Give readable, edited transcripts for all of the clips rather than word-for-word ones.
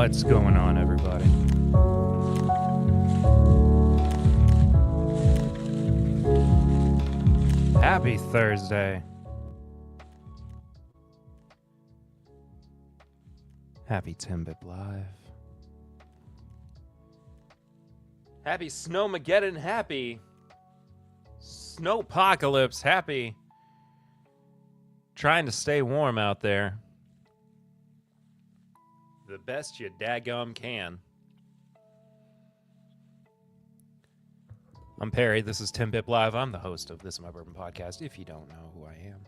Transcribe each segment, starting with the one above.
What's going on, everybody? Happy Thursday. Happy Timbit Live. Happy Snowmageddon. Happy Snowpocalypse. Happy trying to stay warm out there. The best you daggum can. I'm Perry. This is Tim Bip Live. I'm the host of This is My Bourbon Podcast, if you don't know who I am.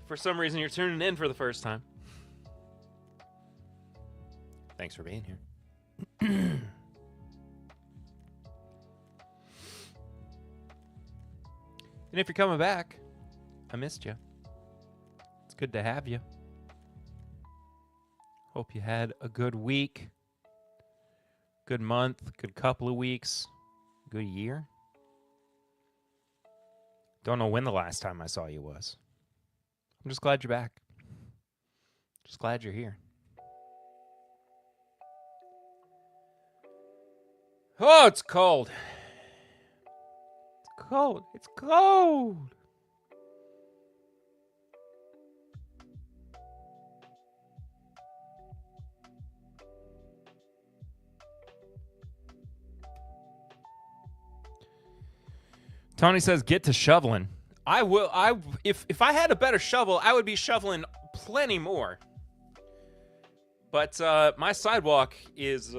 For some reason, you're tuning in for the first time. Thanks for being here. And if you're coming back, I missed you. It's good to have you. Hope you had a good week, good month, good couple of weeks, good year. Don't know when the last time I saw you was. I'm just glad you're back. Just glad you're here. Oh, it's cold. It's cold. It's cold. Tony says, get to shoveling. I will. If I had a better shovel, I would be shoveling plenty more. But my sidewalk is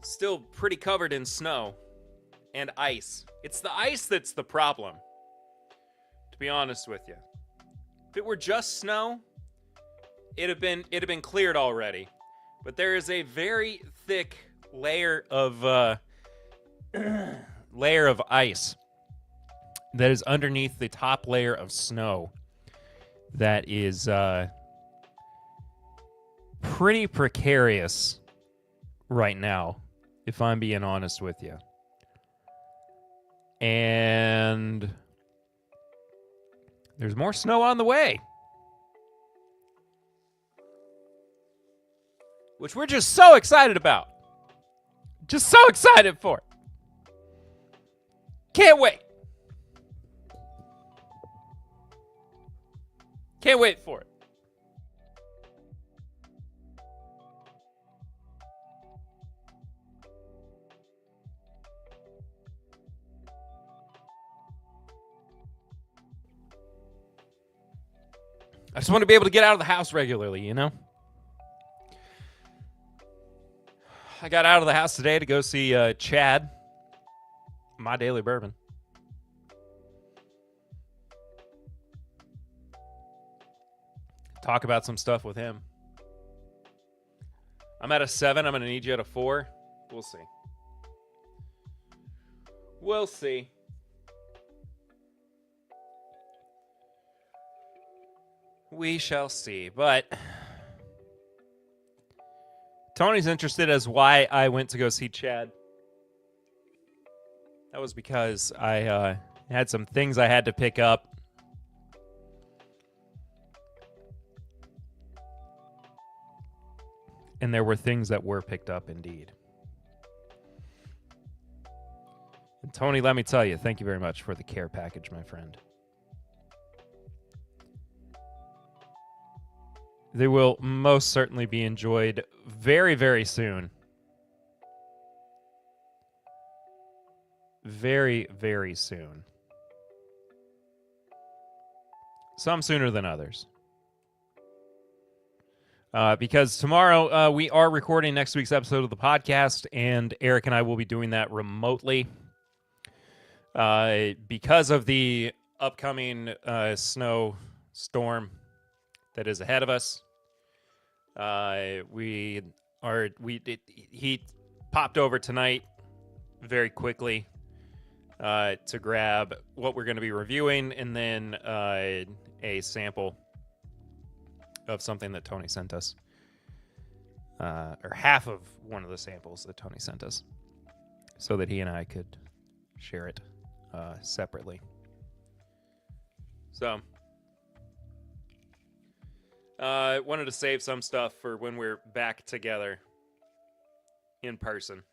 still pretty covered in snow and ice. It's the ice that's the problem, to be honest with you. If it were just snow, it'd have been cleared already. But there is a very thick layer of ice that is underneath the top layer of snow that is pretty precarious right now, if I'm being honest with you. And there's more snow on the way, which we're just so excited about. Just so excited for it. Can't wait. Can't wait for it. I just want to be able to get out of the house regularly, you know? I got out of the house today to go see Chad, My Daily Bourbon. Talk about some stuff with him. I'm at a 7. I'm going to need you at a 4. We'll see. We'll see. We shall see. But Tony's interested as why I went to go see Chad. That was because I had some things I had to pick up. And there were things that were picked up indeed. And Tony, let me tell you, thank you very much for the care package, my friend. They will most certainly be enjoyed very, very soon. Very, very soon. Some sooner than others. Because tomorrow we are recording next week's episode of the podcast, and Eric and I will be doing that remotely. Because of the upcoming snow storm that is ahead of us. He popped over tonight very quickly to grab what we're going to be reviewing, and then a sample of something that Tony sent us, or half of one of the samples that Tony sent us, so that he and I could share it separately. So Wanted to save some stuff for when we're back together in person.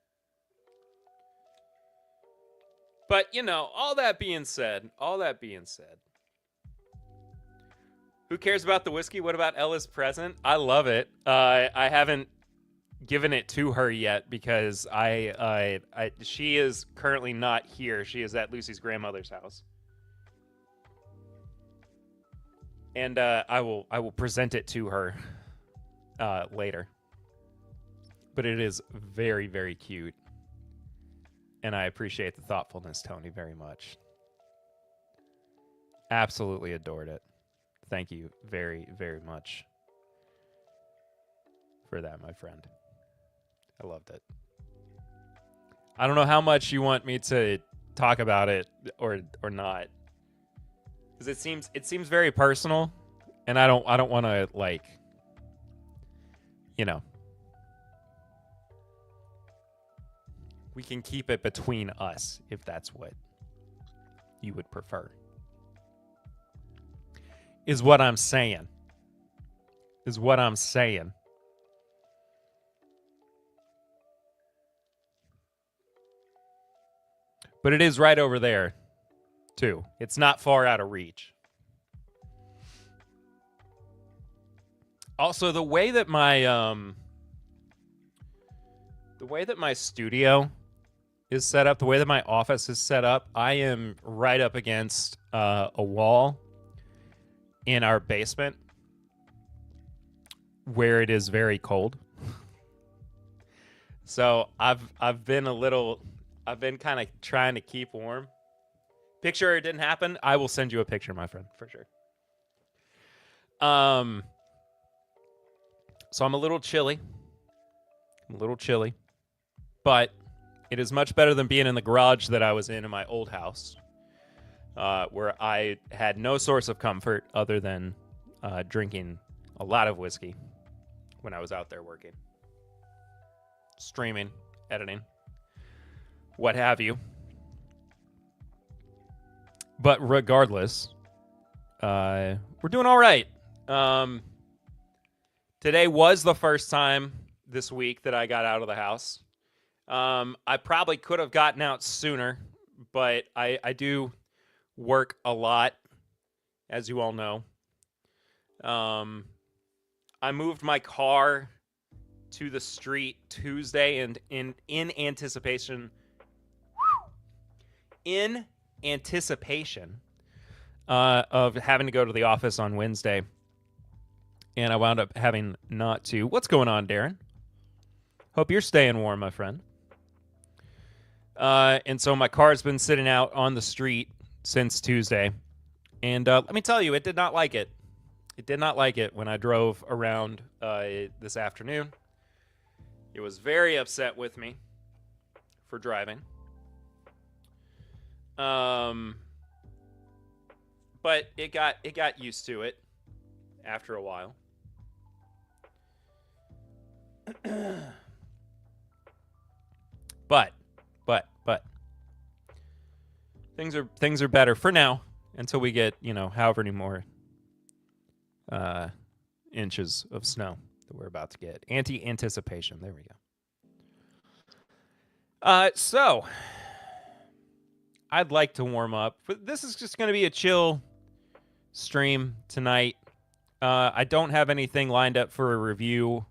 But, all that being said, who cares about the whiskey? What about Ella's present? I love it. I haven't given it to her yet because she is currently not here. She is at Lucy's grandmother's house. And I will present it to her later. But it is very, very cute. And I appreciate the thoughtfulness, Tony, very much. Absolutely adored it. Thank you very, very much for that, my friend. I loved it. I don't know how much you want me to talk about it or not. Because it seems very personal, and I don't want to, we can keep it between us if that's what you would prefer. Is what I'm saying. But it is right over there, too. It's not far out of reach. Also, the way that my studio is set up, the way that my office is set up, I am right up against a wall in our basement where it is very cold. So I've been kind of trying to keep warm. Picture it didn't happen. I will send you a picture, my friend, for sure. So I'm a little chilly. But it is much better than being in the garage that I was in my old house, where I had no source of comfort other than drinking a lot of whiskey when I was out there working, streaming, editing, what have you. But regardless, we're doing all right. Today was the first time this week that I got out of the house. I probably could have gotten out sooner, but I do work a lot, as you all know. I moved my car to the street Tuesday, and in anticipation of having to go to the office on Wednesday, and I wound up having not to. What's going on, Darren? Hope you're staying warm, my friend. And so my car's been sitting out on the street since Tuesday. And let me tell you, it did not like it. It did not like it when I drove around this afternoon. It was very upset with me for driving. But it got used to it after a while. But things are better for now until we get, however many more inches of snow that we're about to get. Anticipation. There we go. So I'd like to warm up. But this is just going to be a chill stream tonight. I don't have anything lined up for a review.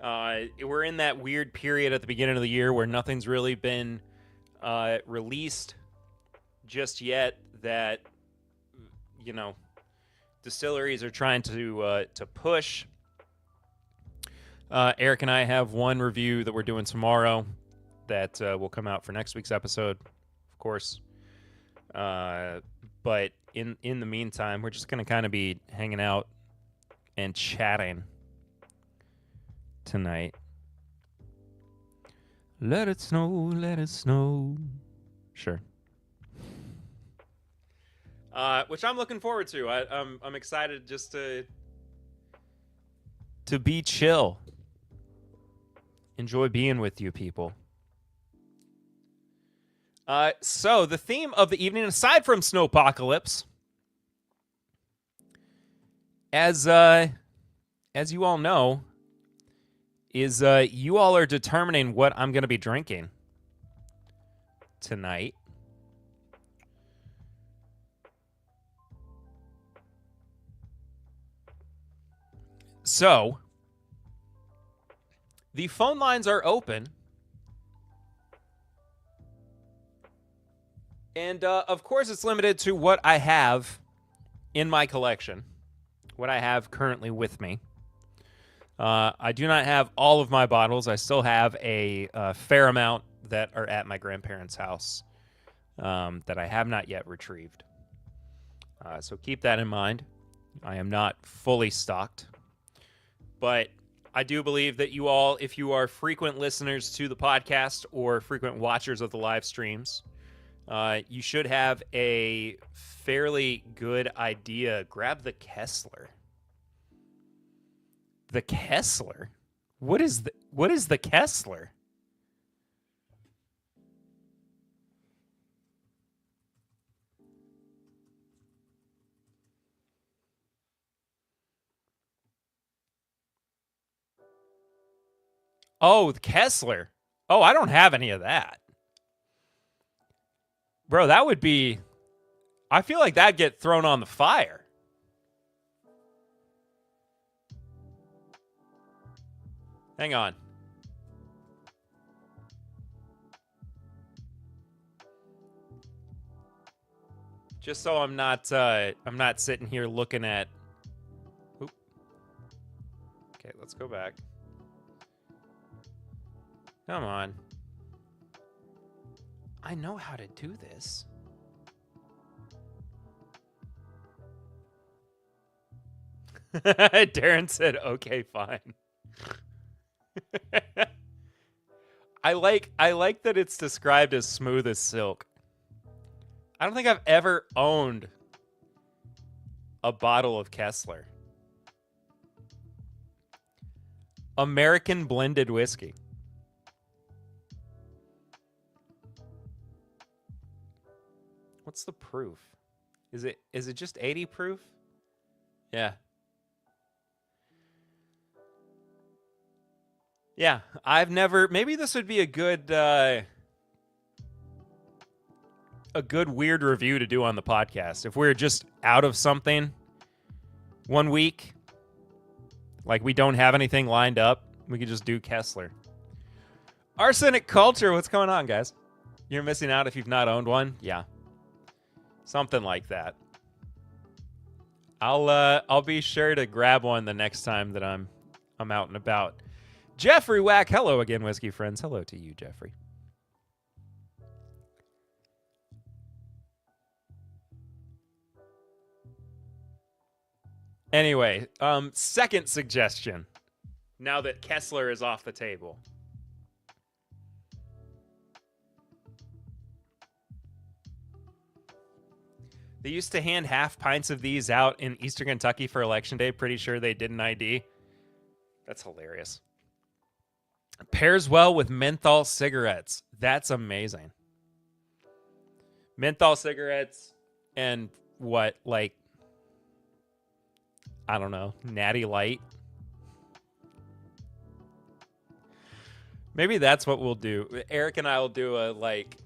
We're in that weird period at the beginning of the year where nothing's really been released just yet that, distilleries are trying to push. Eric and I have one review that we're doing tomorrow that will come out for next week's episode, of course. But in the meantime, we're just going to kind of be hanging out and chatting tonight. Let it snow, let it snow. Sure. Which I'm looking forward to. I'm excited just to be chill. Enjoy being with you people. So the theme of the evening, aside from Snowpocalypse, as as you all know, is you all are determining what I'm going to be drinking tonight. So, the phone lines are open. And, of course, it's limited to what I have in my collection, what I have currently with me. I do not have all of my bottles. I still have a fair amount that are at my grandparents' house that I have not yet retrieved. So keep that in mind. I am not fully stocked. But I do believe that you all, if you are frequent listeners to the podcast or frequent watchers of the live streams, you should have a fairly good idea. Grab the Kessler. The Kessler? What is the Kessler? Oh, the Kessler. Oh, I don't have any of that. Bro, that would be... I feel like that'd get thrown on the fire. Hang on. Just so I'm not sitting here looking at... Oop. Okay, let's go back. Come on. I know how to do this. Darren said, okay, fine. I like that it's described as smooth as silk. I don't think I've ever owned a bottle of Kessler. American blended whiskey. What's the proof? Is it just 80 proof? Yeah. Yeah, I've never... Maybe this would be a good weird review to do on the podcast. If we're just out of something one week, like we don't have anything lined up, we could just do Kessler. Arsenic Culture, what's going on, guys? You're missing out if you've not owned one? Yeah. Something like that. I'll be sure to grab one the next time that I'm out and about. Jeffrey Wack, hello again, whiskey friends. Hello to you, Jeffrey. Anyway, second suggestion. Now that Kessler is off the table. They used to hand half pints of these out in Eastern Kentucky for Election Day. Pretty sure they did an ID. That's hilarious. Pairs well with menthol cigarettes. That's amazing. Menthol cigarettes and what, like, I don't know, Natty Light. Maybe that's what we'll do. Eric and I will do a, like,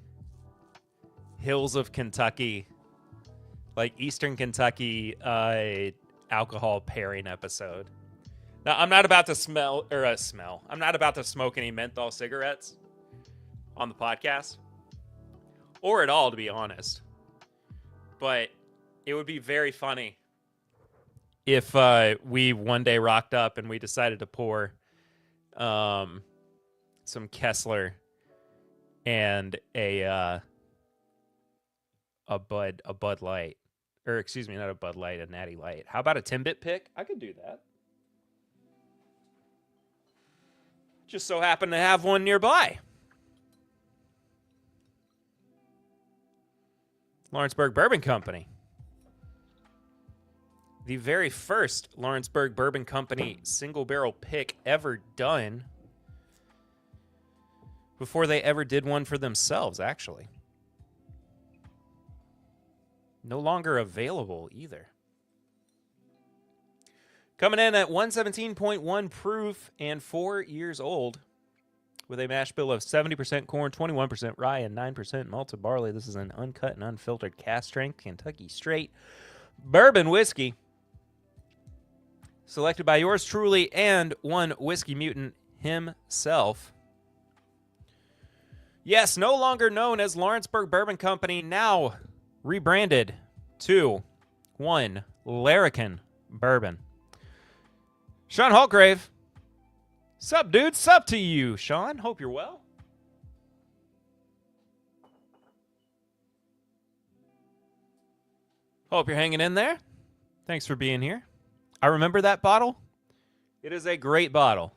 Hills of Kentucky, like Eastern Kentucky alcohol pairing episode. Now, I'm not about to I'm not about to smoke any menthol cigarettes on the podcast. Or at all, to be honest. But it would be very funny if we one day rocked up and we decided to pour some Kessler and a Bud Light. Or excuse me, not a Bud Light, a Natty Light. How about a Timbit pick? I could do that. Just so happen to have one nearby. Lawrenceburg Bourbon Company. The very first Lawrenceburg Bourbon Company single barrel pick ever done before they ever did one for themselves, actually. No longer available either. Coming in at 117.1 proof and 4 years old, with a mash bill of 70% corn, 21% rye, and 9% malted barley. This is an uncut and unfiltered cast strength Kentucky straight bourbon whiskey. Selected by yours truly and one whiskey mutant himself. Yes, no longer known as Lawrenceburg Bourbon Company, now rebranded to one Larrikin Bourbon. Sean Haltgrave. Sup, dude? Sup to you, Sean. Hope you're well. Hope you're hanging in there. Thanks for being here. I remember that bottle. It is a great bottle.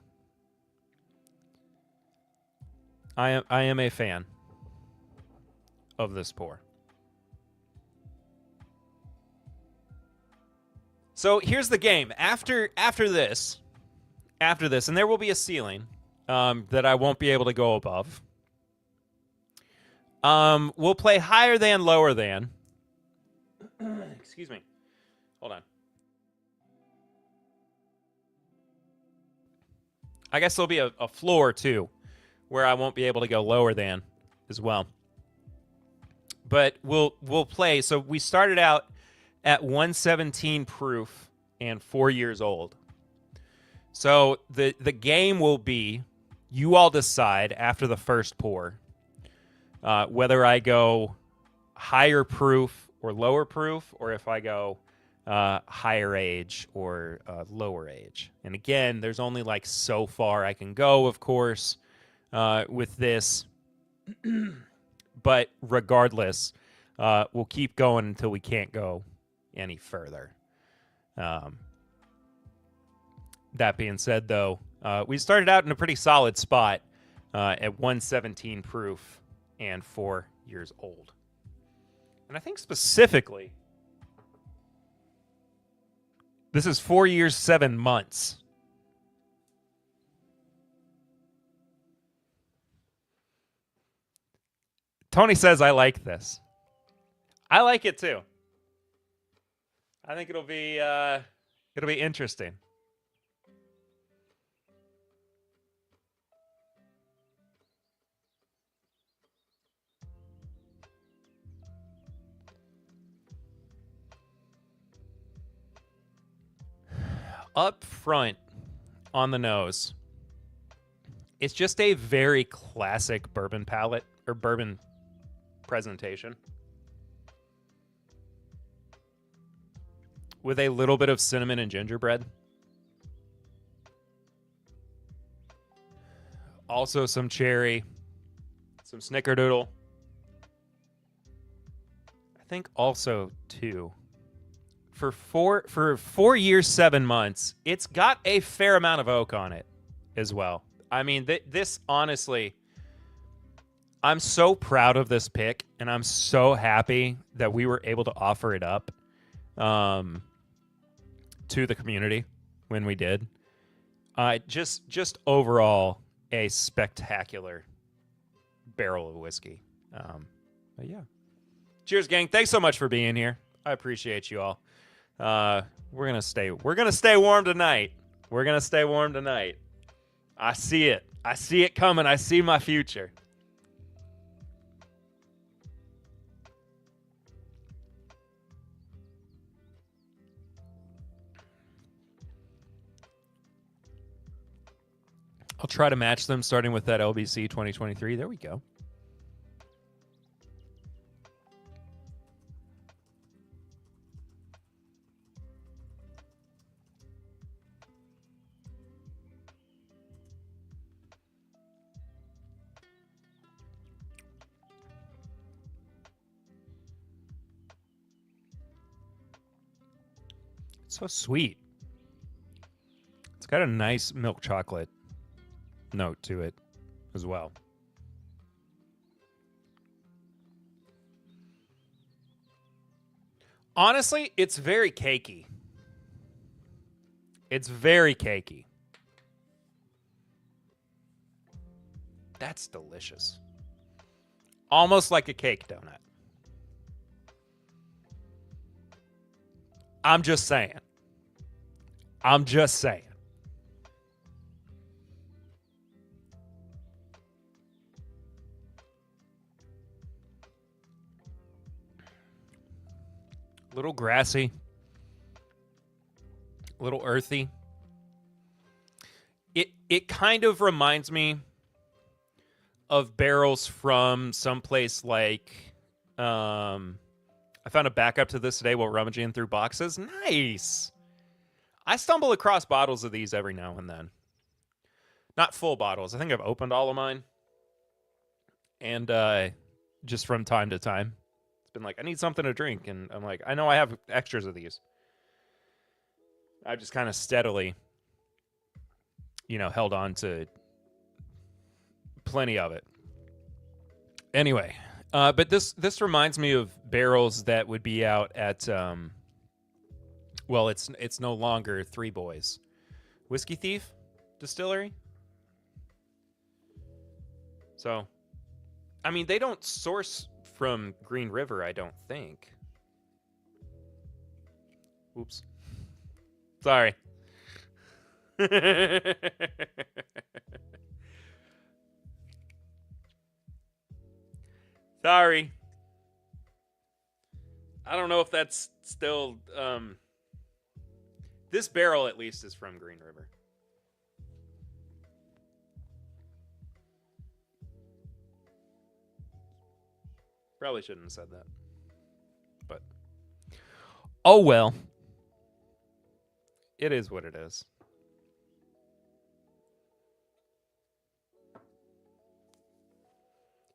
I am a fan of this pour. So here's the game. After this, and there will be a ceiling that I won't be able to go above. We'll play higher than, lower than. Excuse me. Hold on. I guess there'll be a floor, too, where I won't be able to go lower than as well. But we'll play. So we started out at 117 proof and 4 years old. So the game will be, you all decide after the first pour whether I go higher proof or lower proof, or if I go higher age or lower age. And again, there's only like so far I can go, of course, with this. But regardless, we'll keep going until we can't go any further. That being said, though, we started out in a pretty solid spot at 117 proof and 4 years old. And I think specifically, this is 4 years, 7 months. Tony says I like this. I like it too. I think it'll be interesting. Up front on the nose, it's just a very classic bourbon palate or bourbon presentation with a little bit of cinnamon and gingerbread. Also some cherry, some snickerdoodle. I think also too, for 4 years, 7 months, it's got a fair amount of oak on it as well. I mean, this honestly, I'm so proud of this pick, and I'm so happy that we were able to offer it up to the community when we did. Just overall, a spectacular barrel of whiskey. But yeah. Cheers, gang. Thanks so much for being here. I appreciate you all. We're gonna stay warm tonight. We're gonna stay warm tonight. I see it. I see it coming. I see my future. I'll try to match them starting with that LBC 2023. There we go. It's so sweet. It's got a nice milk chocolate note to it as well. Honestly, it's very cakey. It's very cakey. That's delicious. Almost like a cake donut. I'm just saying. I'm just saying. A little grassy. A little earthy. It kind of reminds me of barrels from someplace like I found a backup to this today while rummaging through boxes. Nice. I stumble across bottles of these every now and then. Not full bottles. I think I've opened all of mine. And just from time to time, it's been like, I need something to drink. And I'm like, I know I have extras of these. I've just kind of steadily, held on to plenty of it. Anyway, but this reminds me of barrels that would be out at, it's no longer Three Boys. Whiskey Thief Distillery. So, I mean, they don't source from Green River, I don't think. Oops. Sorry. Sorry. I don't know if that's still... This barrel, at least, is from Green River. Probably shouldn't have said that. But... oh, well. It is what it is.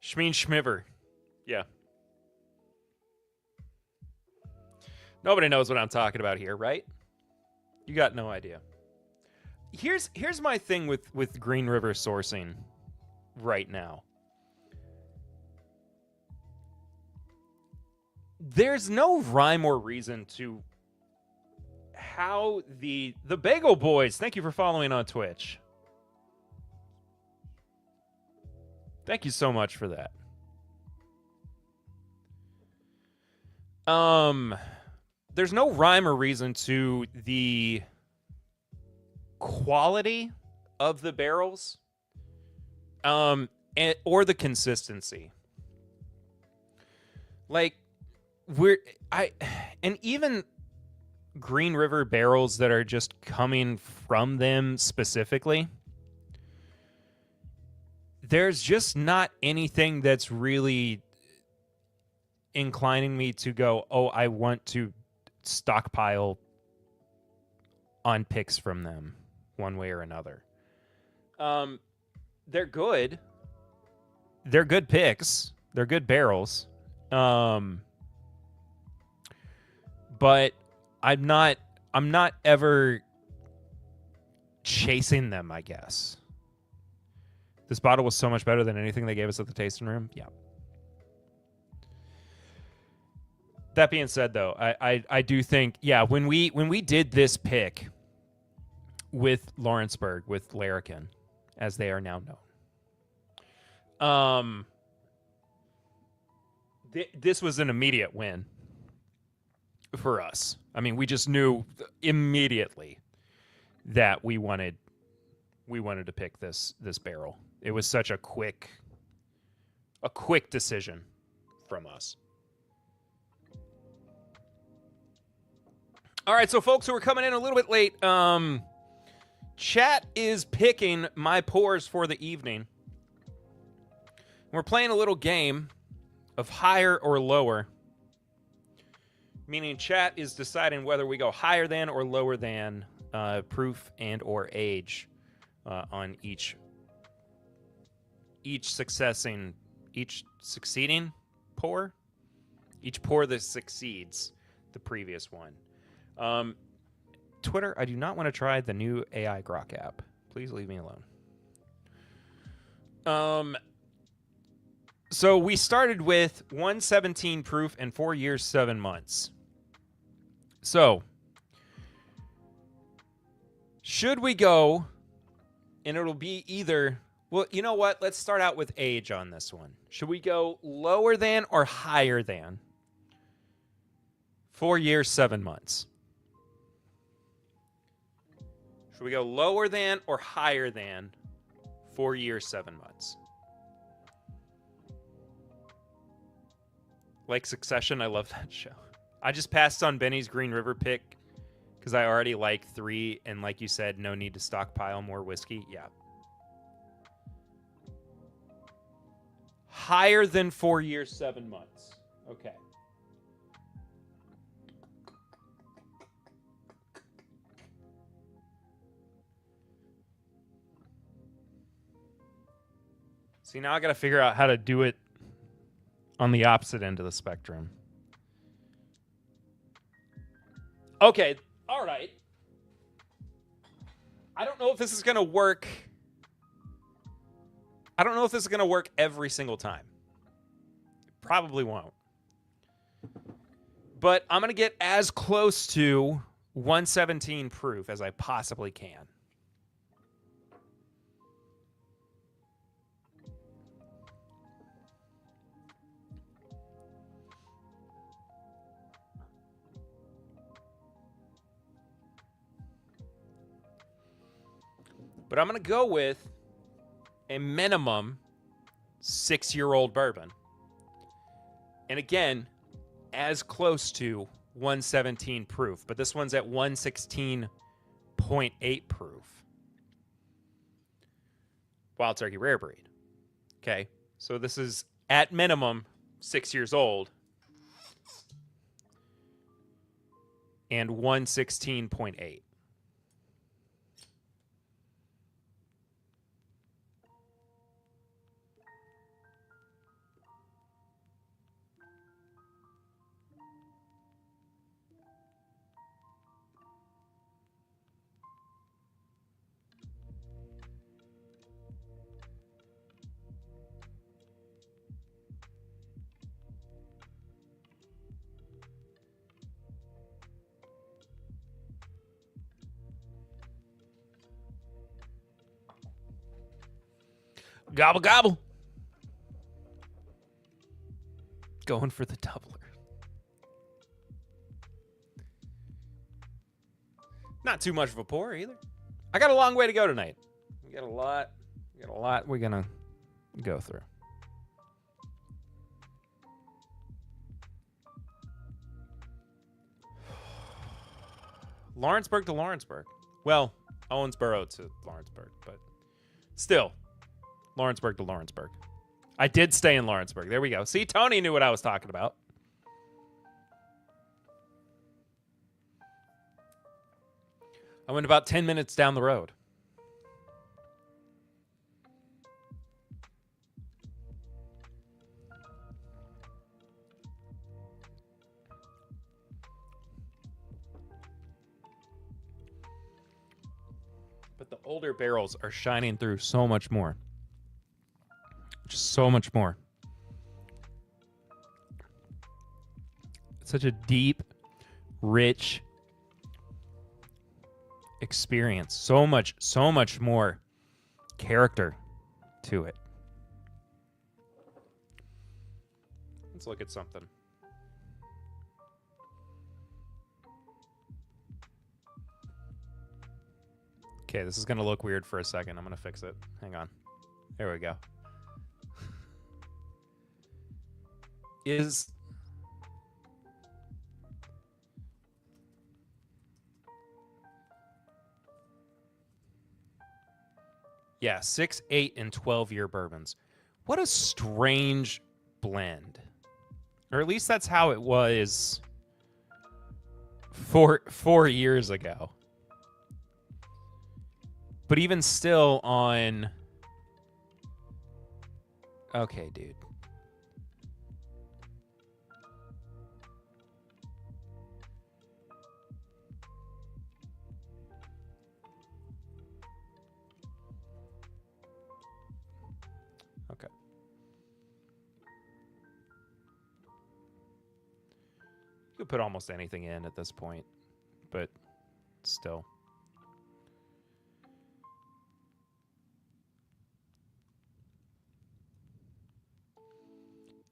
Schmeen Schmiver. Yeah. Nobody knows what I'm talking about here, right? You got no idea. Here's my thing with Green River sourcing right now. There's no rhyme or reason to how the Bagel Boys, thank you for following on Twitch. Thank you so much for that. There's no rhyme or reason to the quality of the barrels, or the consistency. Like, and even Green River barrels that are just coming from them specifically, there's just not anything that's really inclining me to go, oh, I want to stockpile on picks from them one way or another. They're good. They're good picks. They're good barrels. But I'm not ever chasing them, I guess. This bottle was so much better than anything they gave us at the tasting room. Yeah. That being said, though, I do think, yeah, when we did this pick with Lawrenceburg, with Larrikin, as they are now known, this was an immediate win for us. I mean, we just knew immediately that we wanted to pick this barrel. It was such a quick decision from us. All right, so folks who are coming in a little bit late, chat is picking my pours for the evening. We're playing a little game of higher or lower, meaning chat is deciding whether we go higher than or lower than proof and or age on each succeeding pour, each pour that succeeds the previous one. Twitter, I do not want to try the new AI Grok app. Please leave me alone. So we started with 117 proof and 4 years, 7 months. So should we go, and it'll be either, well, you know what? Let's start out with age on this one. Should we go lower than or higher than 4 years, 7 months? Should we go lower than or higher than 4 years, 7 months? Like Succession, I love that show. I just passed on Benny's Green River pick because I already like 3, and like you said, no need to stockpile more whiskey. Yeah. Higher than 4 years, 7 months. Okay. See, now I got to figure out how to do it on the opposite end of the spectrum. Okay, all right. I don't know if this is going to work. I don't know if this is going to work every single time. It probably won't. But I'm going to get as close to 117 proof as I possibly can. But I'm going to go with a minimum 6-year-old bourbon. And again, as close to 117 proof. But this one's at 116.8 proof. Wild Turkey Rare Breed. Okay, so this is at minimum 6 years old. And 116.8. Gobble, gobble. Going for the doubler. Not too much of a pour either. I got a long way to go tonight. We got a lot we're going to go through. Lawrenceburg to Lawrenceburg. Well, Owensboro to Lawrenceburg, but still. Lawrenceburg to Lawrenceburg. I did stay in Lawrenceburg. There we go. See, Tony knew what I was talking about. I went about 10 minutes down the road. But the older barrels are shining through so much more. Just so much more. It's such a deep, rich experience. So much more character to it. Let's look at something. Okay, this is going to look weird for a second. I'm going to fix it. Hang on. There we go. Yeah, 6, 8, and 12-year bourbons. What a strange blend. Or at least that's how it was 4 years ago. But even still on... Okay, dude. Okay. You could put almost anything in at this point, but still.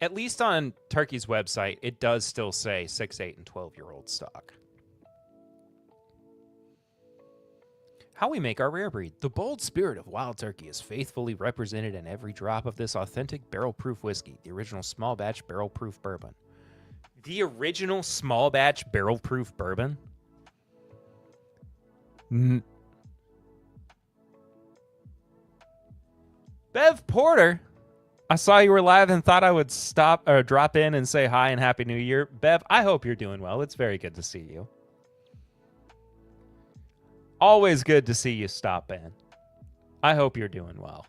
At least on Turkey's website, it does still say 6, 8, and 12-year-old stock. How we make our rare breed. The bold spirit of Wild Turkey is faithfully represented in every drop of this authentic barrel-proof whiskey, the original small batch barrel-proof bourbon. The original small batch barrel-proof bourbon? Bev Porter, I saw you were live and thought I would drop in and say hi and Happy New Year. Bev, I hope you're doing well. It's very good to see you. Always good to see you stop in. I hope you're doing well.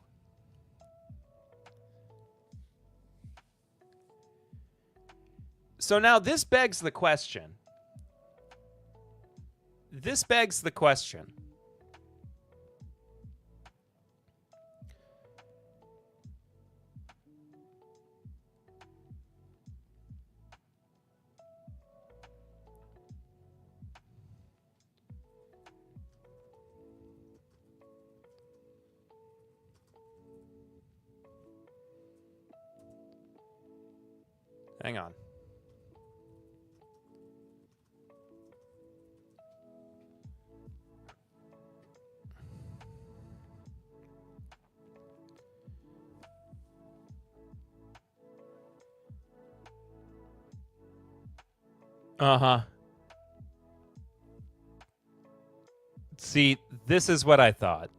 So now this begs the question. Hang on. Uh-huh. See, this is what I thought.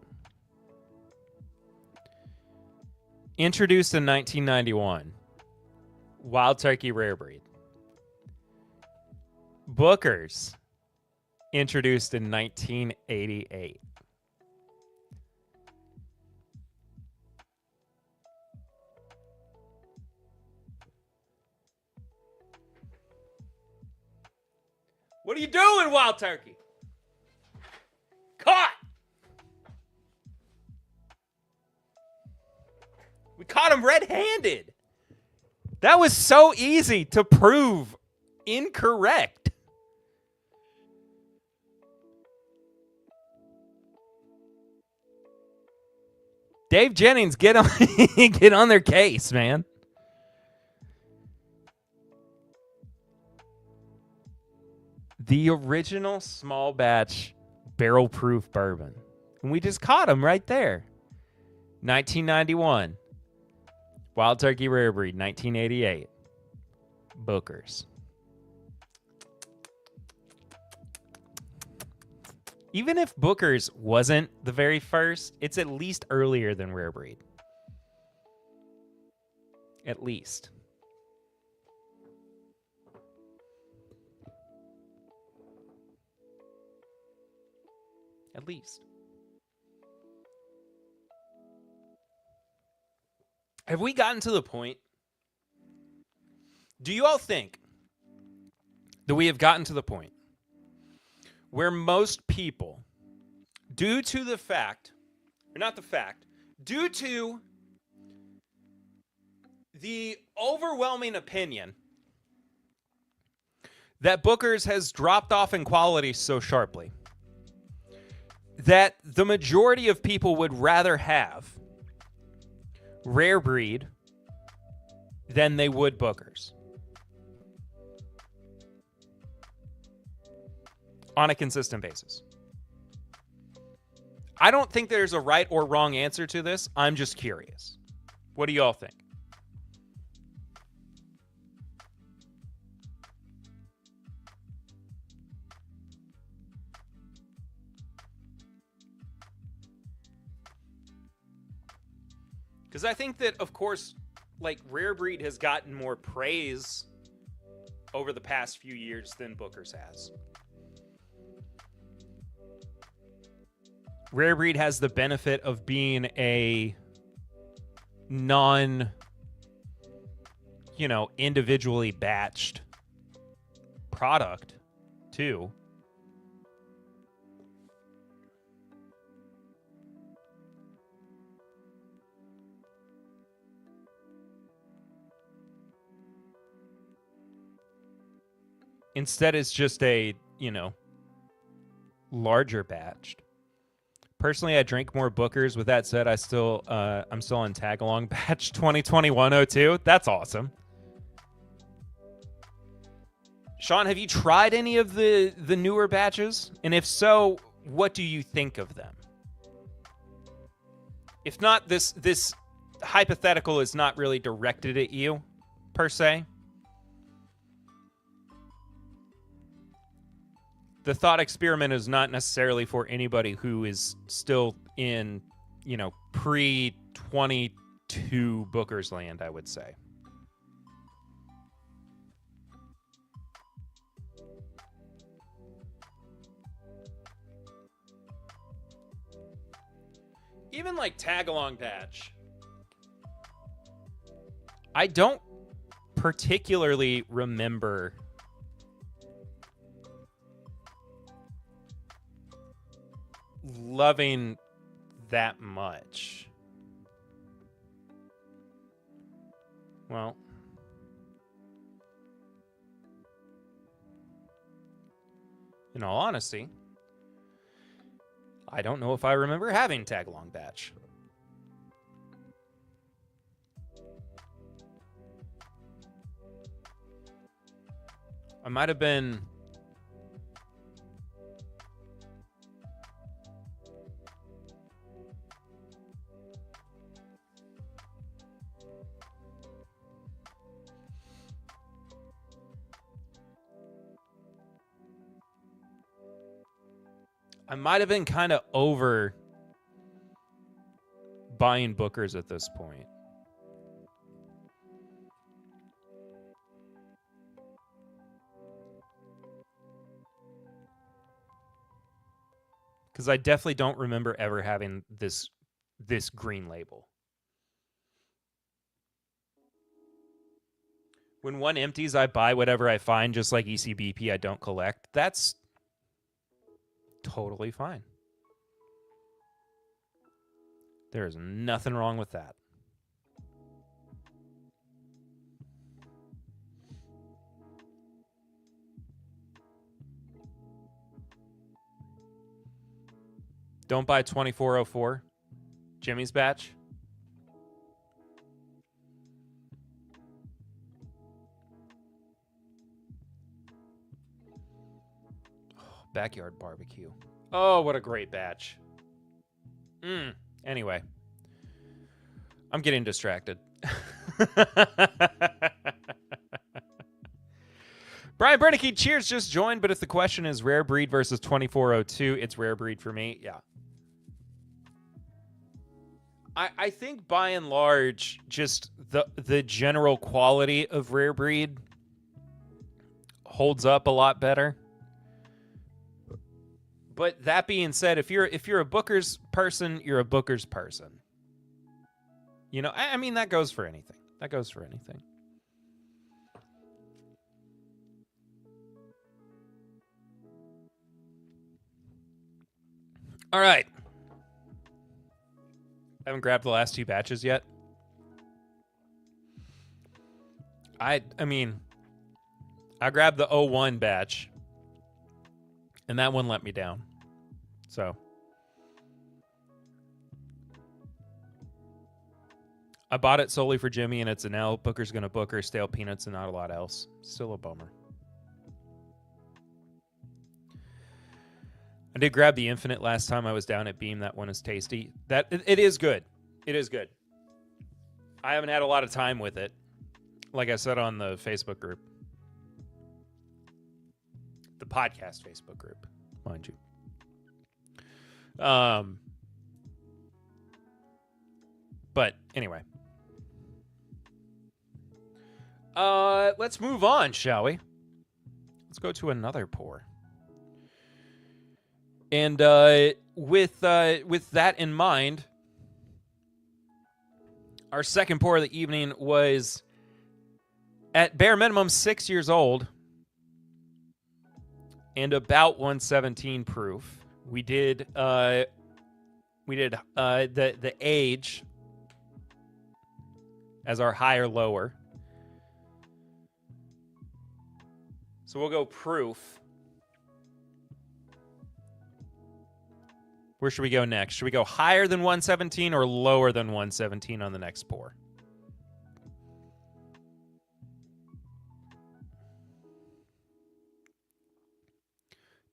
Introduced in 1991. Wild Turkey Rare Breed. Booker's. Introduced in 1988. What are you doing, Wild Turkey? Caught! We caught him red-handed. That was so easy to prove incorrect. Dave Jennings, get on their case, man. The original small batch barrel proof bourbon. And we just caught him right there. 1991. Wild Turkey Rare Breed, 1988. Booker's. Even if Booker's wasn't the very first, it's at least earlier than Rare Breed. At least. At least. Have we gotten to the point? Do you all think that we have gotten to the point where most people, due to the fact, or not the fact, due to the overwhelming opinion that Booker's has dropped off in quality so sharply, that the majority of people would rather have Rare Breed than they would Booker's on a consistent basis? I don't think there's a right or wrong answer to this. I'm just curious. What do you all think? Because I think that, of course, like, Rare Breed has gotten more praise over the past few years than Booker's has. Rare Breed has the benefit of being a individually batched product, too. Instead, it's just a, larger batched. Personally, I drink more Booker's. With that said, I'm still on tag-along batch 2021-02. That's awesome. Sean, have you tried any of the newer batches? And if so, what do you think of them? If not, this hypothetical is not really directed at you, per se. The thought experiment is not necessarily for anybody who is still in, pre-22 Booker's land, I would say. Even like tag-along batch, I don't particularly remember loving that much. Well, in all honesty, I don't know if I remember having tag-along batch. I might have been... kind of over buying Bookers at this point. Because I definitely don't remember ever having this green label. When one empties, I buy whatever I find, just like ECBP I don't collect. That's totally fine. There is nothing wrong with that. Don't buy 2404. Jimmy's batch. Oh, backyard barbecue. Oh, what a great batch. Anyway. I'm getting distracted. Brian Bernanke, cheers, just joined, but if the question is rare breed versus 2402, it's rare breed for me. Yeah. I think by and large, just the general quality of rare breed holds up a lot better. But that being said, if you're a Booker's person, you're a Booker's person. I mean, that goes for anything. That goes for anything. All right. I haven't grabbed the last two batches yet. I mean, I grabbed the 01 batch, and that one let me down. So I bought it solely for Jimmy, and it's an L. Booker's gonna Booker, stale peanuts, and not a lot else. Still a bummer. I did grab the Infinite last time I was down at Beam. That one is tasty. It is good. It is good. I haven't had a lot of time with it. Like I said on the Facebook group. The podcast Facebook group, mind you. But anyway. Let's move on, shall we? Let's go to another pour. And with that in mind, our second pour of the evening was at bare minimum 6 years old and about 117 proof. We did the age as our high or lower. So we'll go proof. Where should we go next? Should we go higher than 117 or lower than 117 on the next pour?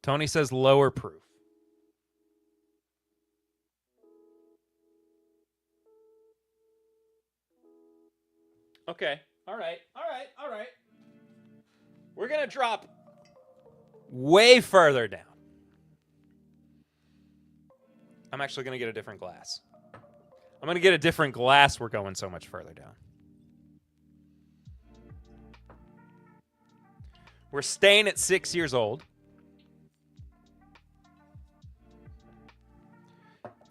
Tony says lower proof. Okay. All right. We're going to drop way further down. I'm actually going to get a different glass. I'm going to get a different glass. We're going so much further down. We're staying at 6 years old.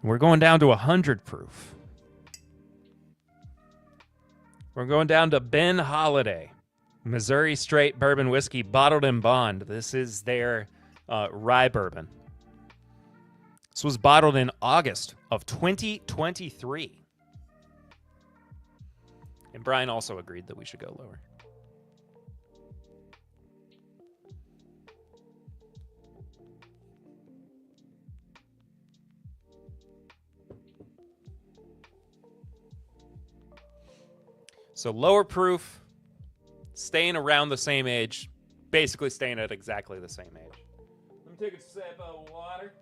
We're going down to 100 proof. We're going down to Ben Holiday, Missouri Straight Bourbon Whiskey, bottled in bond. This is their rye bourbon. This was bottled in August of 2023. And Brian also agreed that we should go lower. So lower proof, staying around the same age, basically staying at exactly the same age. Let me take a sip of water.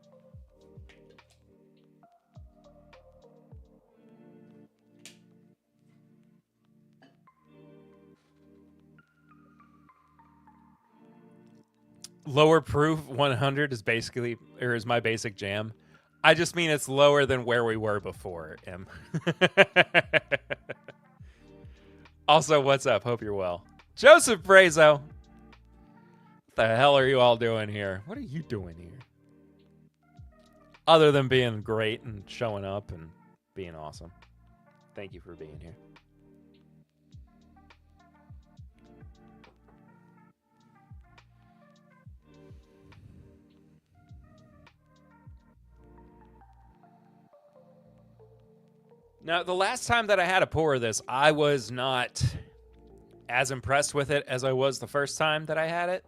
Lower proof 100 is basically, or is my basic jam. I just mean it's lower than where we were before, M. Also, what's up? Hope you're well. Joseph Brazo. What the hell are you all doing here? What are you doing here? Other than being great and showing up and being awesome. Thank you for being here. Now, the last time that I had a pour of this, I was not as impressed with it as I was the first time that I had it.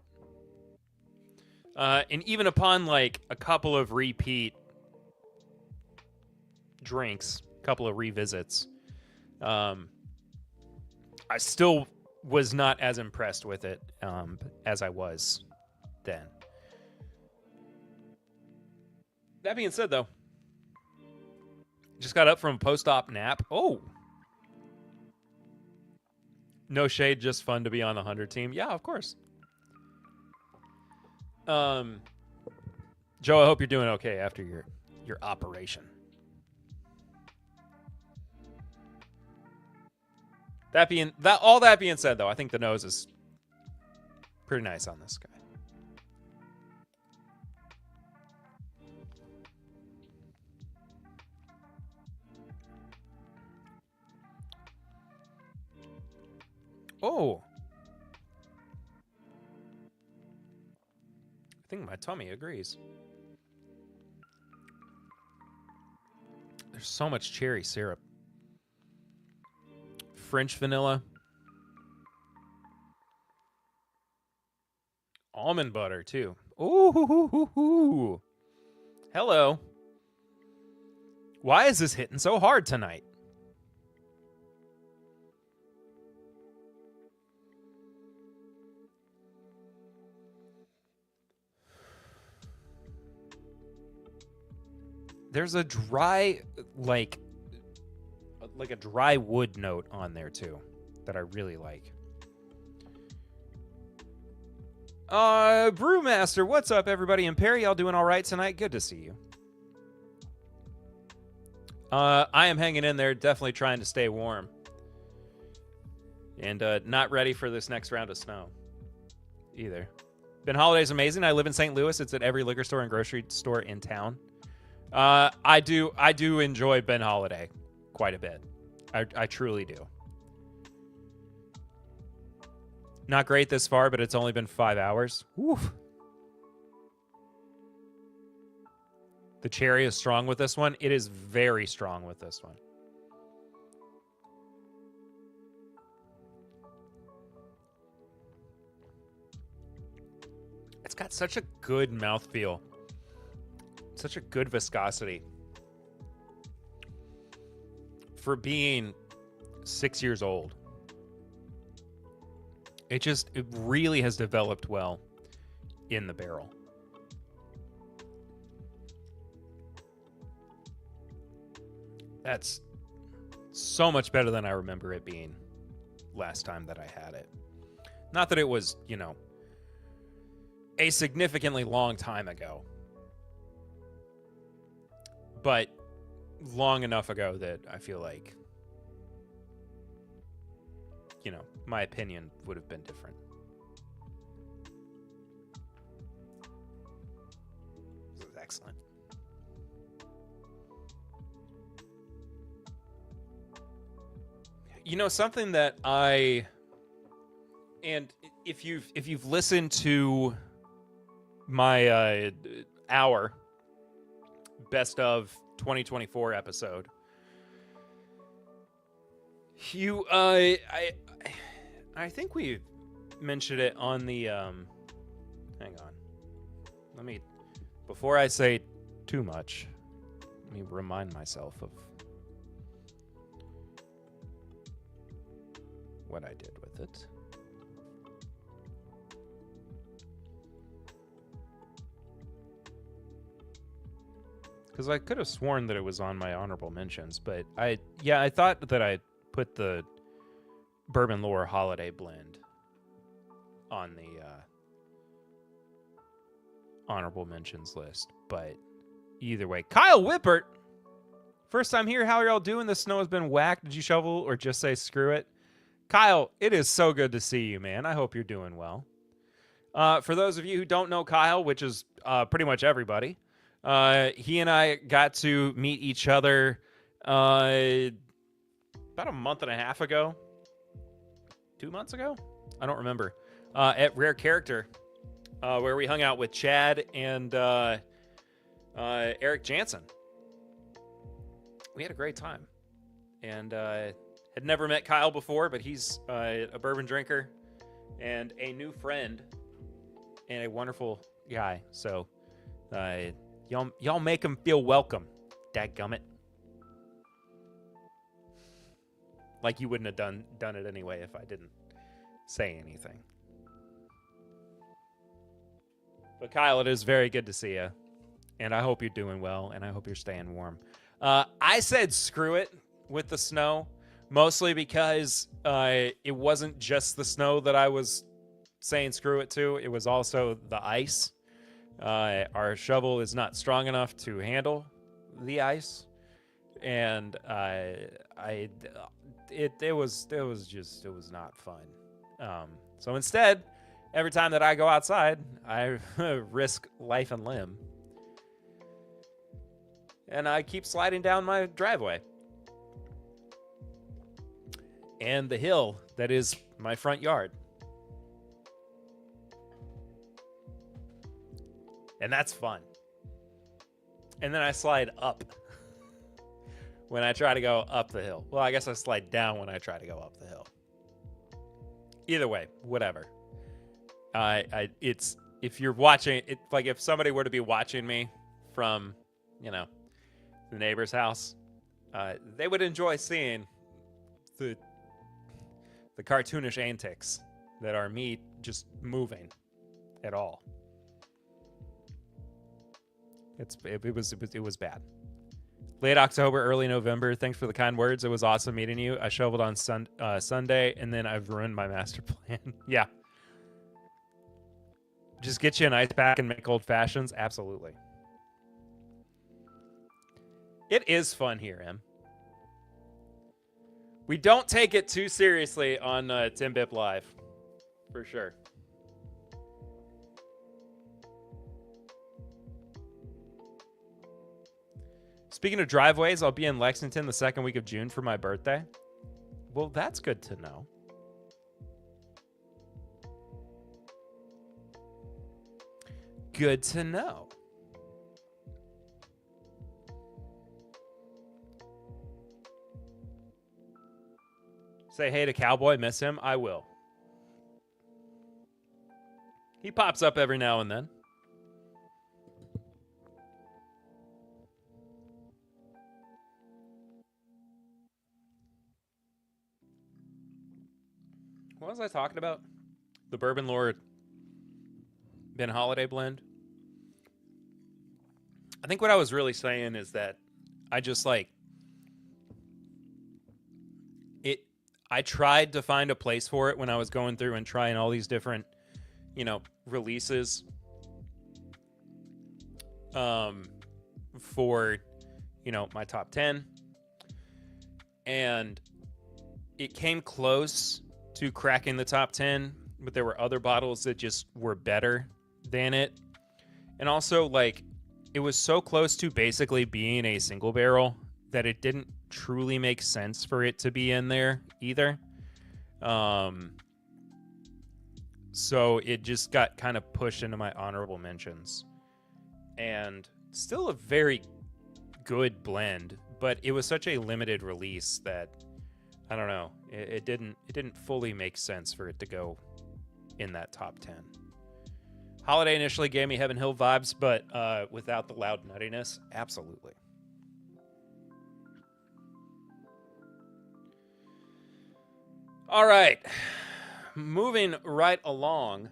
And even upon, like, a couple of repeat drinks, a couple of revisits, I still was not as impressed with it as I was then. That being said, though, just got up from a post-op nap. Oh. No shade, just fun to be on the 100 team. Yeah, of course. Joe, I hope you're doing okay after your operation. All that being said, though, I think the nose is pretty nice on this guy. Oh. I think my tummy agrees. There's so much cherry syrup. French vanilla. Almond butter, too. Ooh. Hello. Why is this hitting so hard tonight? There's a dry, like a dry wood note on there, too, that I really like. Brewmaster, what's up, everybody? And Perry, y'all doing all right tonight? Good to see you. I am hanging in there, definitely trying to stay warm. And not ready for this next round of snow either. Ben Holiday's amazing. I live in St. Louis. It's at every liquor store and grocery store in town. I do enjoy Ben Holiday quite a bit. I truly do. Not great this far, but it's only been 5 hours. Oof. The cherry is strong with this one. It is very strong with this one. It's got such a good mouthfeel. Such a good viscosity. For being 6 years old. It really has developed well in the barrel. That's so much better than I remember it being last time that I had it. Not that it was, a significantly long time ago, but long enough ago that I feel like, my opinion would have been different. This is excellent. Something that and if you've listened to my hour best of 2024 episode, I think we mentioned it on the hang on. Before I say too much, let me remind myself of what I did with it. Because I could have sworn that it was on my honorable mentions, but I thought that I put the Bourbon Lore Holiday Blend on the honorable mentions list. But either way, Kyle Whippert, first time here. How are y'all doing? The snow has been whacked. Did you shovel or just say screw it? Kyle, it is so good to see you, man. I hope you're doing well. For those of you who don't know Kyle, which is pretty much everybody, he and I got to meet each other about a month and a half ago. 2 months ago? I don't remember. At Rare Character, where we hung out with Chad and Eric Jansen. We had a great time. And had never met Kyle before, but he's a bourbon drinker and a new friend and a wonderful guy. So y'all make him feel welcome, dadgummit. Like you wouldn't have done it anyway if I didn't say anything. But Kyle, it is very good to see you. And I hope you're doing well, and I hope you're staying warm. I said screw it with the snow, mostly because it wasn't just the snow that I was saying screw it to. It was also the ice. Our shovel is not strong enough to handle the ice. And it was not fun. So instead, every time that I go outside, I risk life and limb, and I keep sliding down my driveway and the hill that is my front yard, and that's fun. And then I slide up when I try to go up the hill. Well, I guess I slide down when I try to go up the hill. Either way, whatever. It's if you're watching it, like if somebody were to be watching me from, the neighbor's house, they would enjoy seeing the cartoonish antics that are me just moving at all. It was bad. Late October, early November. Thanks for the kind words. It was awesome meeting you. I shoveled on Sunday, and then I've ruined my master plan. Yeah. Just get you an ice pack and make old fashions? Absolutely. It is fun here, Em. We don't take it too seriously on Timbip Live. For sure. Speaking of driveways, I'll be in Lexington the second week of June for my birthday. Well, that's good to know. Good to know. Say hey to Cowboy, miss him? I will. He pops up every now and then. What was I talking about? The Bourbon Lord Ben Holiday Blend. I think what I was really saying is that I just I tried to find a place for it when I was going through and trying all these different, releases for, my top 10. And it came close to cracking the top 10, but there were other bottles that just were better than it. And also, like, it was so close to basically being a single barrel that it didn't truly make sense for it to be in there either. So it just got kind of pushed into my honorable mentions. And still a very good blend, but it was such a limited release that I don't know. It didn't fully make sense for it to go in that top 10. Holiday initially gave me Heaven Hill vibes, but without the loud nuttiness, absolutely. All right. Moving right along.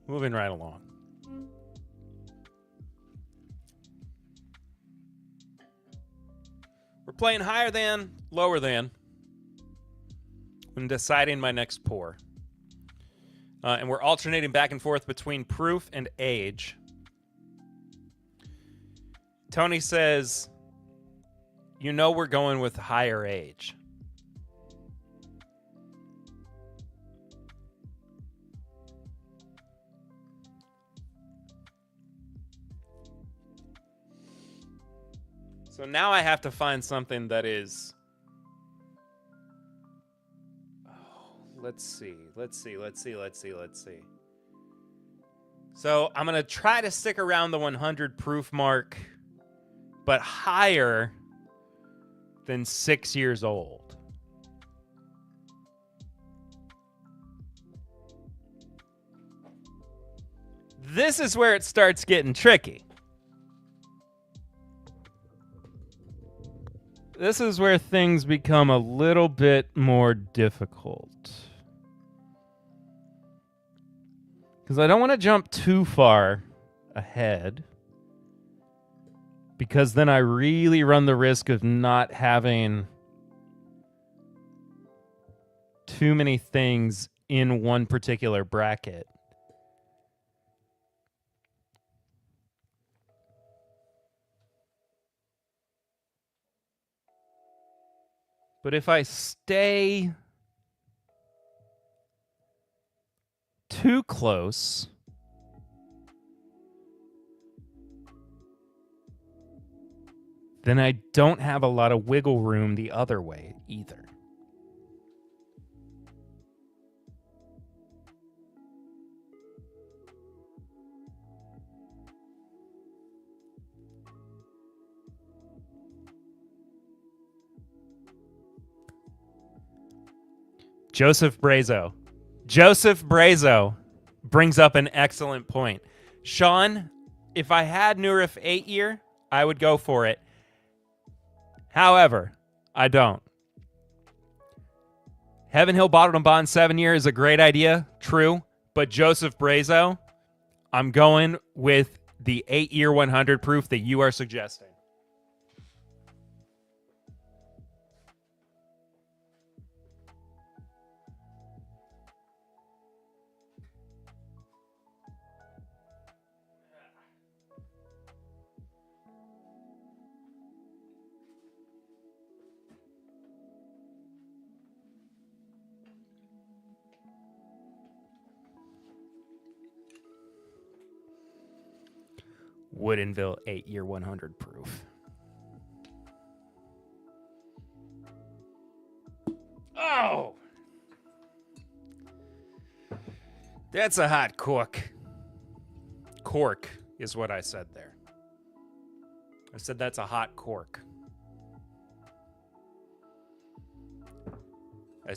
Moving right along. We're playing higher than, lower than when deciding my next pour. And we're alternating back and forth between proof and age. Tony says, we're going with higher age. So now I have to find something that is... Let's see. So I'm going to try to stick around the 100 proof mark, but higher than 6 years old. This is where it starts getting tricky. This is where things become a little bit more difficult. Because I don't want to jump too far ahead. Because then I really run the risk of not having too many things in one particular bracket. But if I stay too close, then I don't have a lot of wiggle room the other way either. Joseph Brazo brings up an excellent point. Sean, if I had Nurif 8 year, I would go for it. However, I don't. Heaven Hill Bottled and Bond 7 year is a great idea, true. But Joseph Brazo, I'm going with the 8 year 100 proof that you are suggesting. Woodinville 8 year 100 proof. Oh! That's a hot cork. Cork is what I said there. I said that's a hot cork. I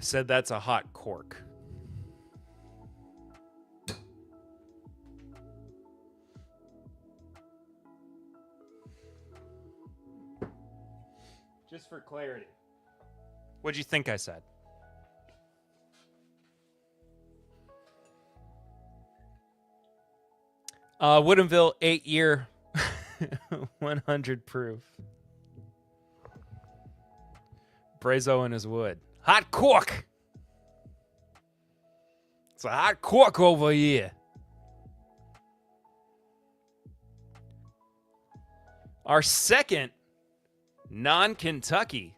said that's a hot cork. Just for clarity. What'd you think I said? Woodinville 8-year 100 proof. Brazo in his wood. Hot cork. It's a hot cork over here. Our second non-Kentucky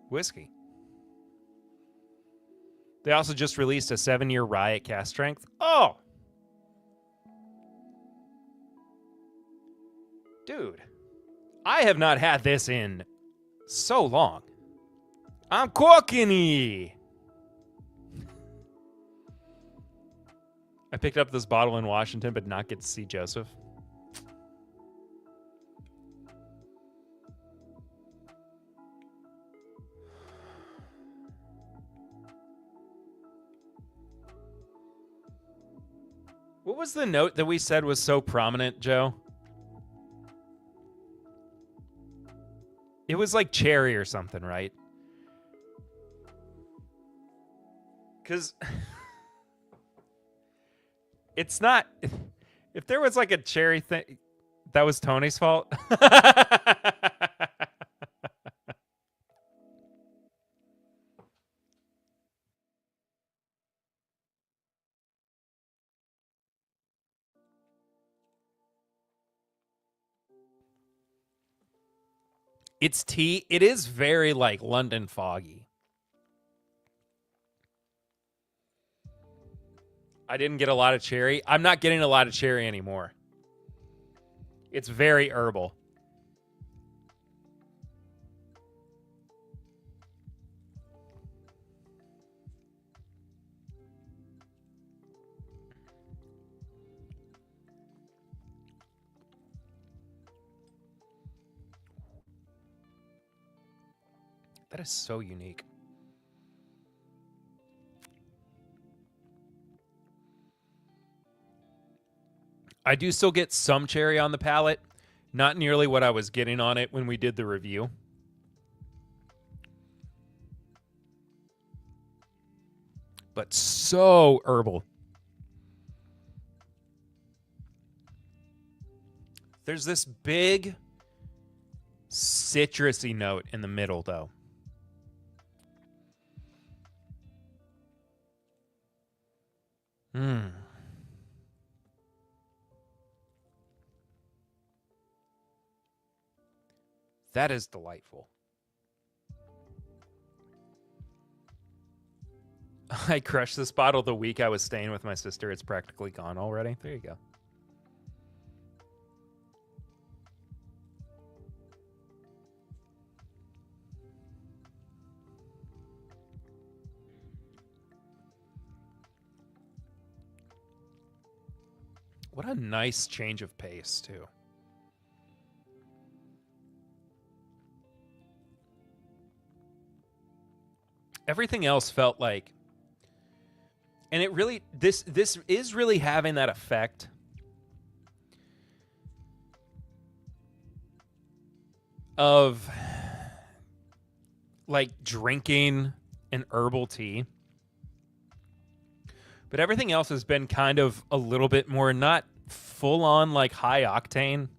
whiskey. They also just released a 7-year rye at cast strength. Oh! Dude, I have not had this in so long. I'm corking. I picked up this bottle in Washington, but not get to see Joseph. What was the note that we said was so prominent, Joe? It was like cherry or something, right? Because it's not... If there was like a cherry thing, that was Tony's fault. It's tea. It is very like London foggy. I didn't get a lot of cherry. I'm not getting a lot of cherry anymore. It's very herbal. That is so unique. I do still get some cherry on the palate. Not nearly what I was getting on it when we did the review. But so herbal. There's this big citrusy note in the middle, though. That is delightful. I crushed this bottle the week I was staying with my sister. It's practically gone already. There you go. What a nice change of pace, too. Everything else felt like, and it really, this is really having that effect of like drinking an herbal tea. But everything else has been kind of a little bit more, not full on like high octane,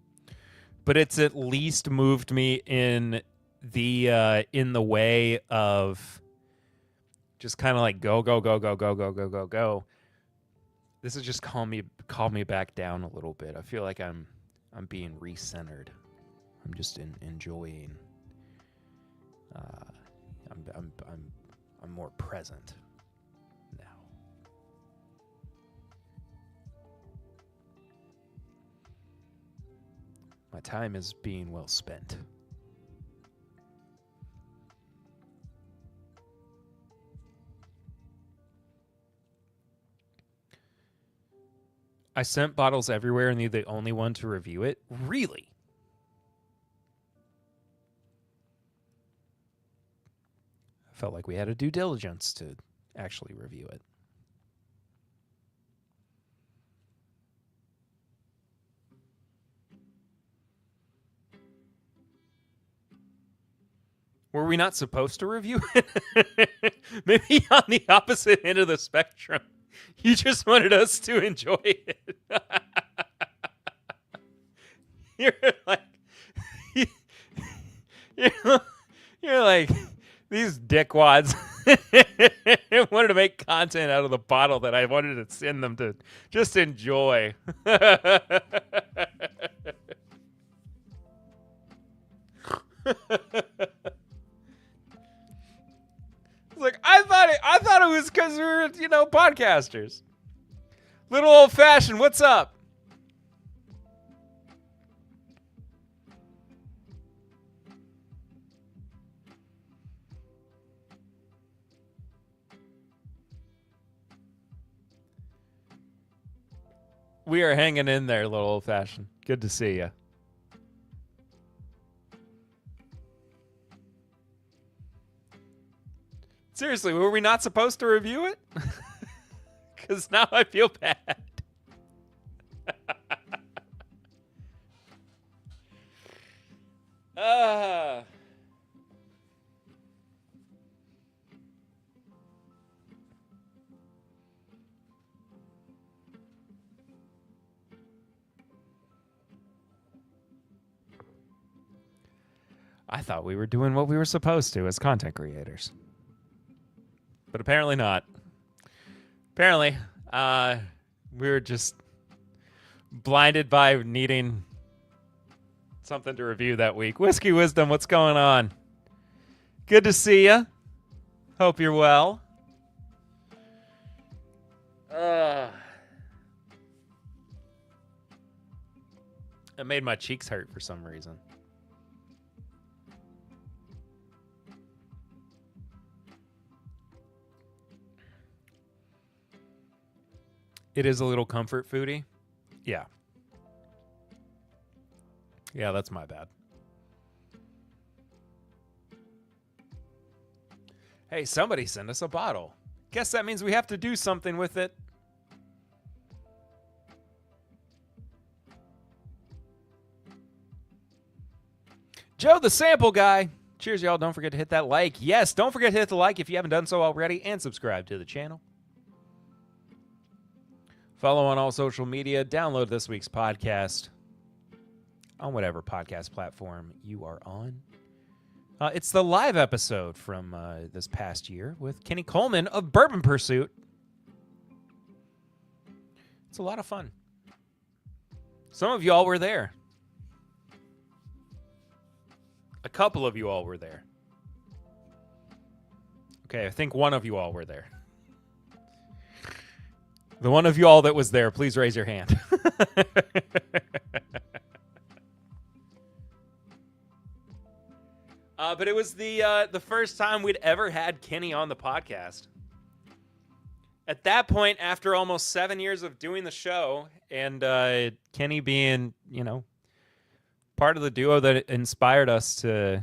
but it's at least moved me in the way of just kind of like go. This is just calm me back down a little bit. I feel like I'm being recentered. I'm just enjoying. I'm more present now. My time is being well spent. I sent bottles everywhere and you're the only one to review it? Really? I felt like we had a due diligence to actually review it. Were we not supposed to review it? Maybe on the opposite end of the spectrum. You just wanted us to enjoy it. You're like, you're like these dickwads wanted to make content out of the bottle that I wanted to send them to just enjoy. It's like I thought it was because we were, podcasters. Little old fashioned, what's up? We are hanging in there, little old fashioned. Good to see you. Seriously, were we not supposed to review it? Because now I feel bad. I thought we were doing what we were supposed to as content creators. But apparently not. Apparently, we were just blinded by needing something to review that week. Whiskey Wisdom, what's going on? Good to see you. Hope you're well. It made my cheeks hurt for some reason. It is a little comfort foodie. Yeah. Yeah, that's my bad. Hey, somebody send us a bottle. Guess that means we have to do something with it. Joe, the sample guy. Cheers, y'all. Don't forget to hit that like. Yes, don't forget to hit the like if you haven't done so already, and subscribe to the channel. Follow on all social media. Download this week's podcast on whatever podcast platform you are on. It's the live episode from this past year with Kenny Coleman of Bourbon Pursuit. It's a lot of fun. Some of y'all were there. A couple of you all were there. Okay, I think one of you all were there. The one of you all that was there, please raise your hand. But it was the first time we'd ever had Kenny on the podcast. At that point, after almost 7 years of doing the show, and Kenny being, part of the duo that inspired us to...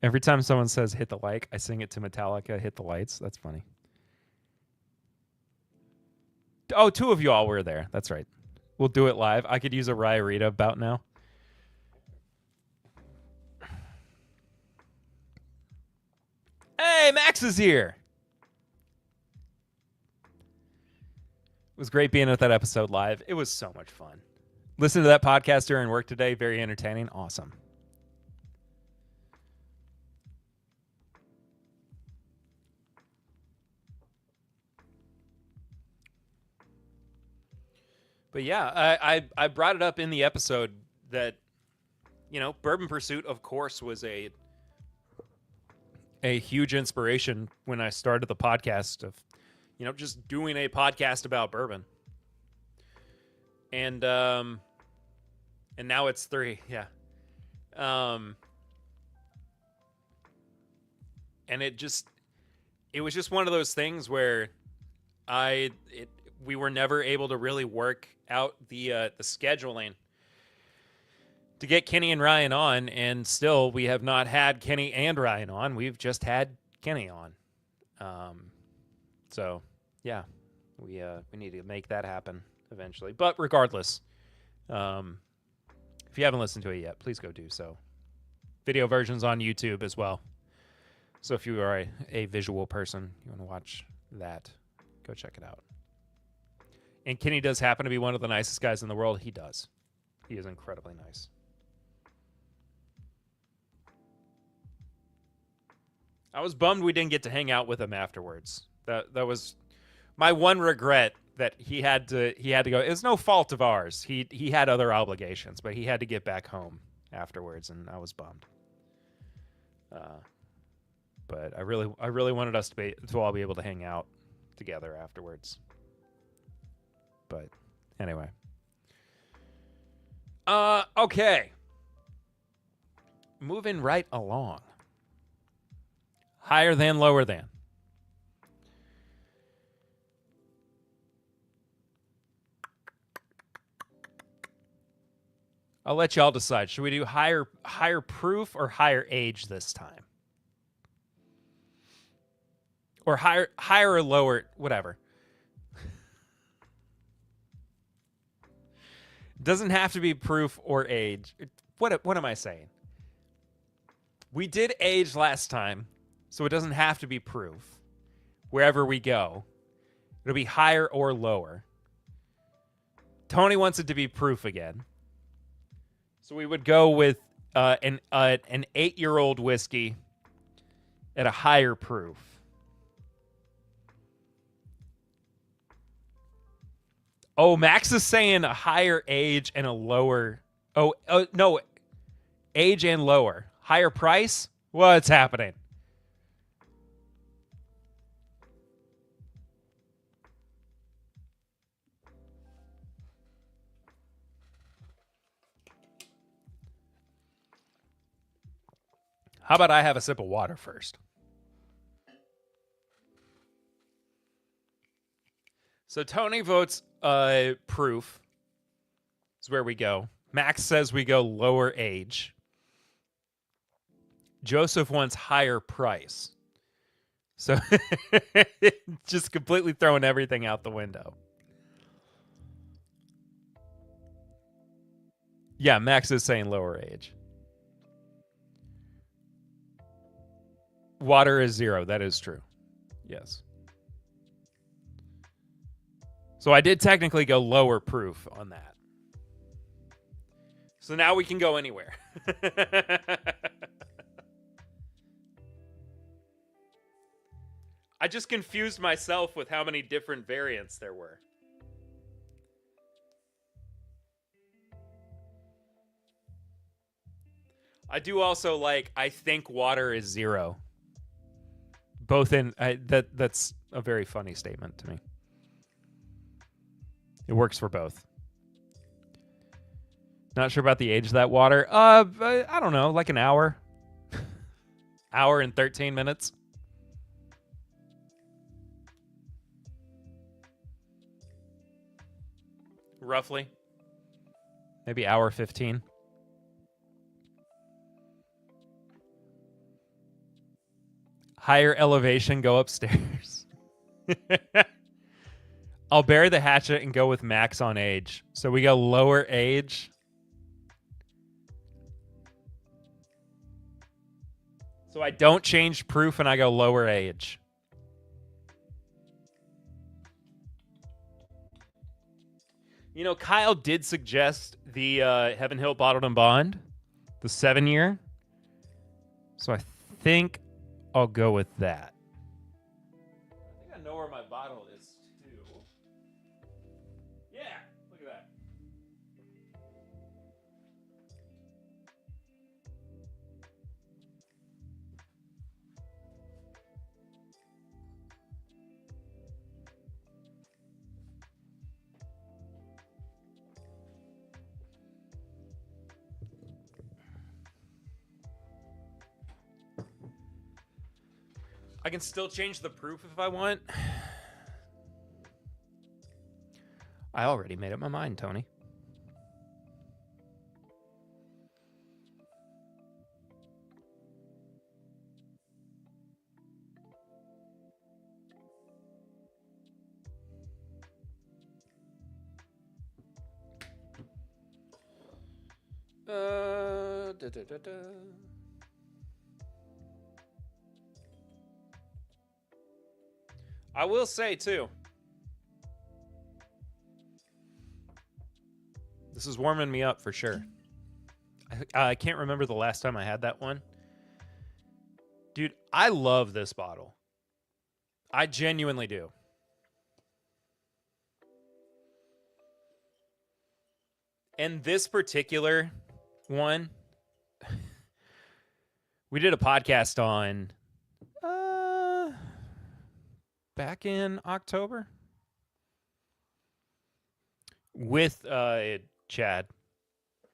Every time someone says hit the like, I sing it to Metallica, hit the lights. That's funny. Oh, two of you all were there. That's right. We'll do it live. I could use a Raya about now. Hey, Max is here. It was great being at that episode live. It was so much fun. Listen to that podcast during work today. Very entertaining. Awesome. But yeah, I brought it up in the episode that, Bourbon Pursuit, of course, was a huge inspiration when I started the podcast of, just doing a podcast about bourbon. And now it's 3. Yeah. And it was just one of those things where we were never able to really work out the scheduling to get Kenny and Ryan on, and still we have not had Kenny and Ryan on. We've just had Kenny on. So yeah, we need to make that happen eventually. But regardless, if you haven't listened to it yet, please go do so. Video versions on YouTube as well. So if you are a visual person, you want to watch that, go check it out. And Kenny does happen to be one of the nicest guys in the world. He does. He is incredibly nice. I was bummed we didn't get to hang out with him afterwards. That was my one regret, that he had to go. It's no fault of ours. He had other obligations, but he had to get back home afterwards, and I was bummed. But I really wanted us to all be able to hang out together afterwards. But anyway. Okay. Moving right along. Higher than, lower than. I'll let y'all decide. Should we do higher proof or higher age this time? Or higher or lower, whatever. Doesn't have to be proof or age. What am I saying? We did age last time, so it doesn't have to be proof. Wherever we go, it'll be higher or lower. Tony wants it to be proof again. So we would go with an 8-year-old whiskey at a higher proof. Oh, Max is saying a higher age and a lower. Oh, no. Age and lower. Higher price? What's happening? How about I have a sip of water first? So Tony votes proof. Is where we go. Max says we go lower age. Joseph wants higher price. So just completely throwing everything out the window. Yeah, Max is saying lower age. Water is 0. That is true. Yes. So I did technically go lower proof on that. So now we can go anywhere. I just confused myself with how many different variants there were. I do also I think water is 0. Both in that's a very funny statement to me. It works for both. Not sure about the age of that water. I don't know, like an hour. Hour and 13 minutes. Roughly. Maybe hour 15. Higher elevation, go upstairs. I'll bury the hatchet and go with Max on age. So we go lower age. So I don't change proof and I go lower age. You know, Kyle did suggest the Heaven Hill Bottled and Bond, the 7-year. So I think I'll go with that. I think I know where my bottle is too. Yeah, look at that. I can still change the proof if I want. I already made up my mind, Tony. Da, da, da, da. I will say, too, this is warming me up for sure. I can't remember the last time I had that one. Dude, I love this bottle. I genuinely do. And this particular one, we did a podcast on back in October with Chad,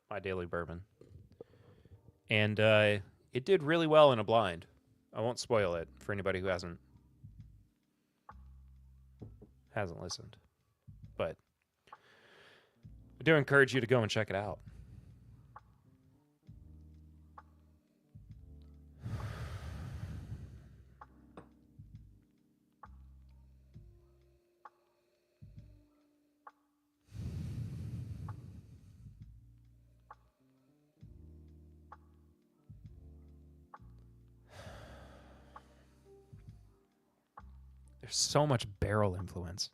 my daily bourbon. And it did really well in a blind. I won't spoil it for anybody who hasn't listened. But I do encourage you to go and check it out. There's so much barrel influence.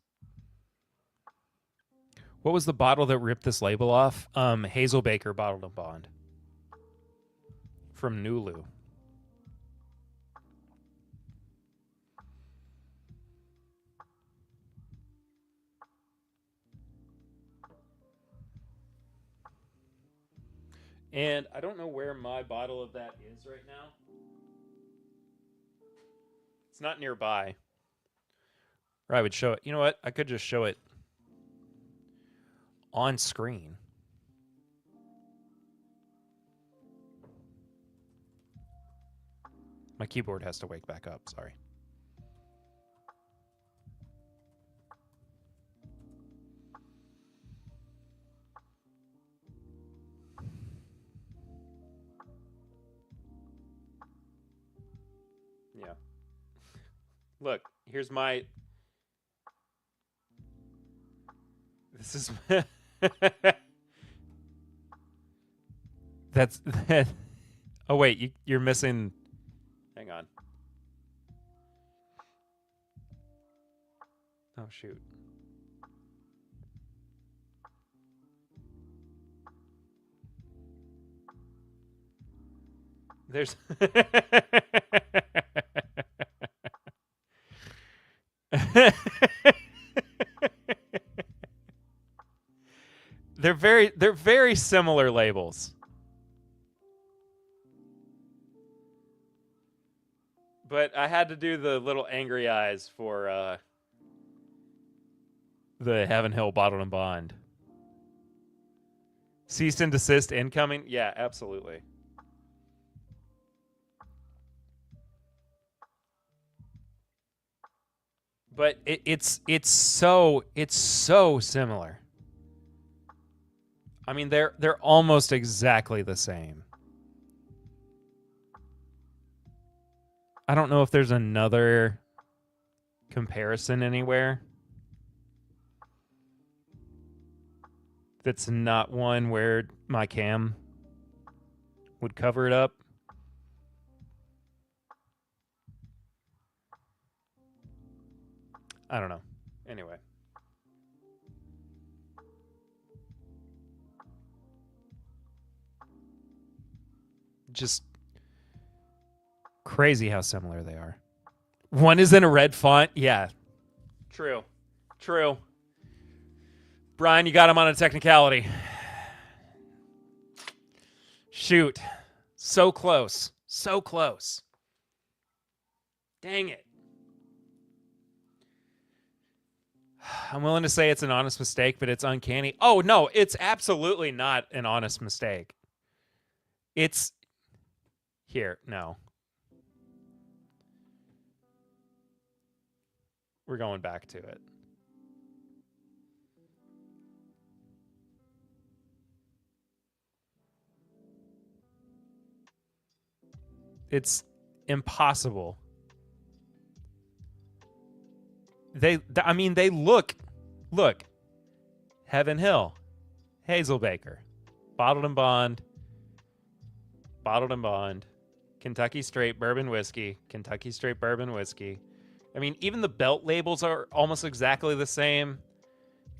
What was the bottle that ripped this label off? Hazelbaker Bottled and Bond. From Nulu. And I don't know where my bottle of that is right now. It's not nearby. Or I would show it. You know what? I could just show it on screen. My keyboard has to wake back up. Sorry. Yeah. Look, here's my... This is... That's... Oh, wait, you're missing... Hang on. Oh, shoot. There's... They're very similar labels. But I had to do the little angry eyes for the Heaven Hill Bottled and Bond. Cease and desist incoming? Yeah, absolutely. But it's so similar. I mean, they're almost exactly the same. I don't know if there's another comparison anywhere that's not one where my cam would cover it up. I don't know. Anyway. Just crazy how similar they are. One is in a red font. Yeah. True. Brian, you got him on a technicality. Shoot. So close. Dang it. I'm willing to say it's an honest mistake, but it's uncanny. Oh, no, it's absolutely not an honest mistake. It's... Here, no. We're going back to it. It's impossible. They look. Heaven Hill, Hazelbaker, Bottled and Bond, Kentucky Straight Bourbon Whiskey, Kentucky Straight Bourbon Whiskey, I mean, even the belt labels are almost exactly the same.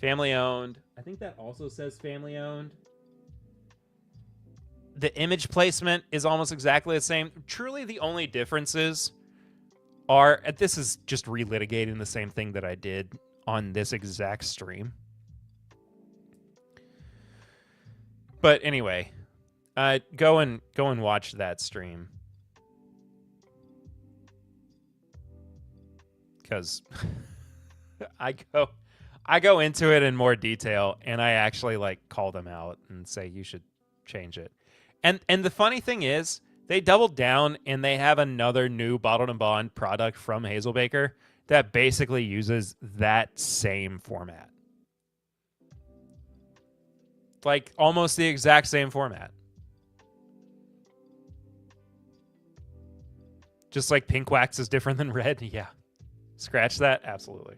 Family owned. I think that also says family owned. The image placement is almost exactly the same. Truly, the only differences are, this is just relitigating the same thing that I did on this exact stream. But anyway, go and watch that stream. Because I go into it in more detail, and I actually like call them out and say you should change it. And the funny thing is, they doubled down and they have another new Bottled and Bond product from Hazelbaker that basically uses that same format. Like almost the exact same format. Just like pink wax is different than red. Yeah. Scratch that? Absolutely.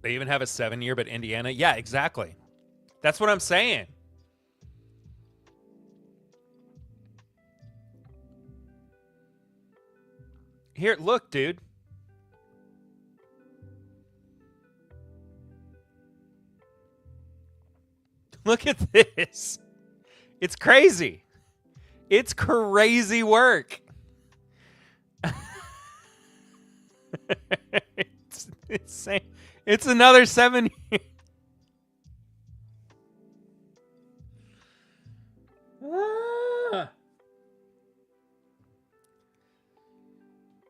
They even have a 7-year, but Indiana. Yeah, exactly. That's what I'm saying. Here, look, dude. Look at this. It's crazy. It's crazy work. It's insane. It's another 7 years.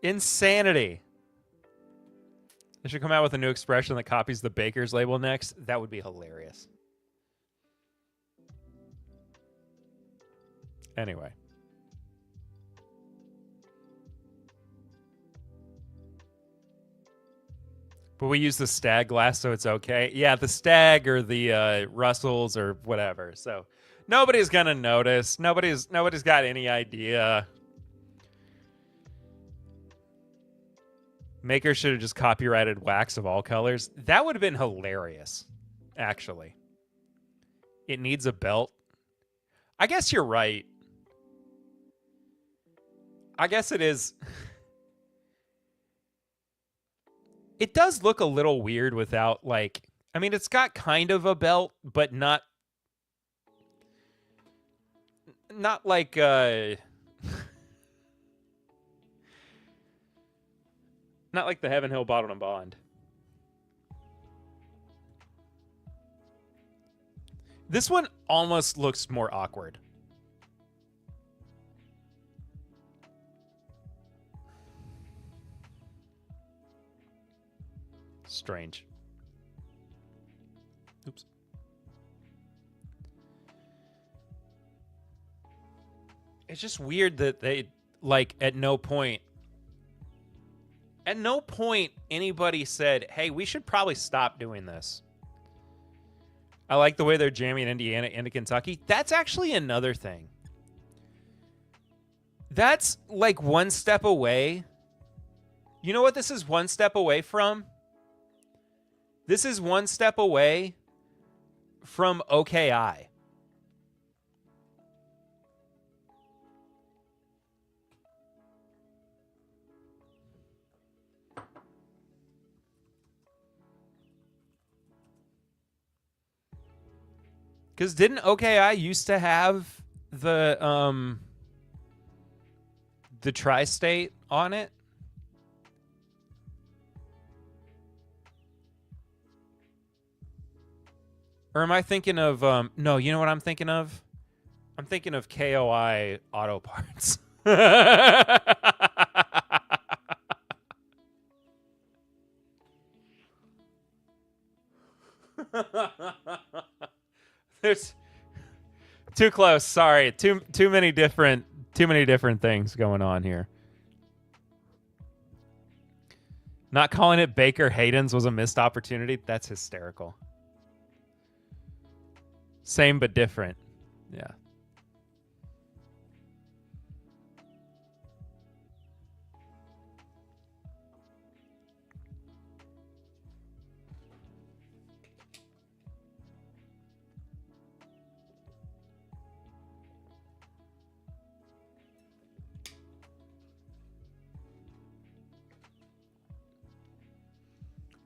Insanity. They should come out with a new expression that copies the baker's label next. That would be hilarious. Anyway. But we use the Stag glass, so it's okay. Yeah, the Stag or the Russells or whatever. So nobody's gonna notice. Nobody's got any idea. Maker should have just copyrighted wax of all colors. That would have been hilarious, actually. It needs a belt. I guess you're right. I guess it is. It does look a little weird without, like... I mean, it's got kind of a belt, but not... Not like... Not like the Heaven Hill Bottled and Bond. This one almost looks more awkward. Strange. Oops. It's just weird that they, like, at no point anybody said, hey, we should probably stop doing this. I like the way they're jamming Indiana into Kentucky. That's actually another thing. That's like one step away. You know what this is one step away from? This is one step away from OKI. Because didn't OKI used to have the tri-state on it? Or am I thinking of no, you know what I'm thinking of? I'm thinking of KOI Auto Parts. There's too close. Sorry, too many different things going on here. Not calling it Baker Hayden's was a missed opportunity. That's hysterical. Same but different. Yeah.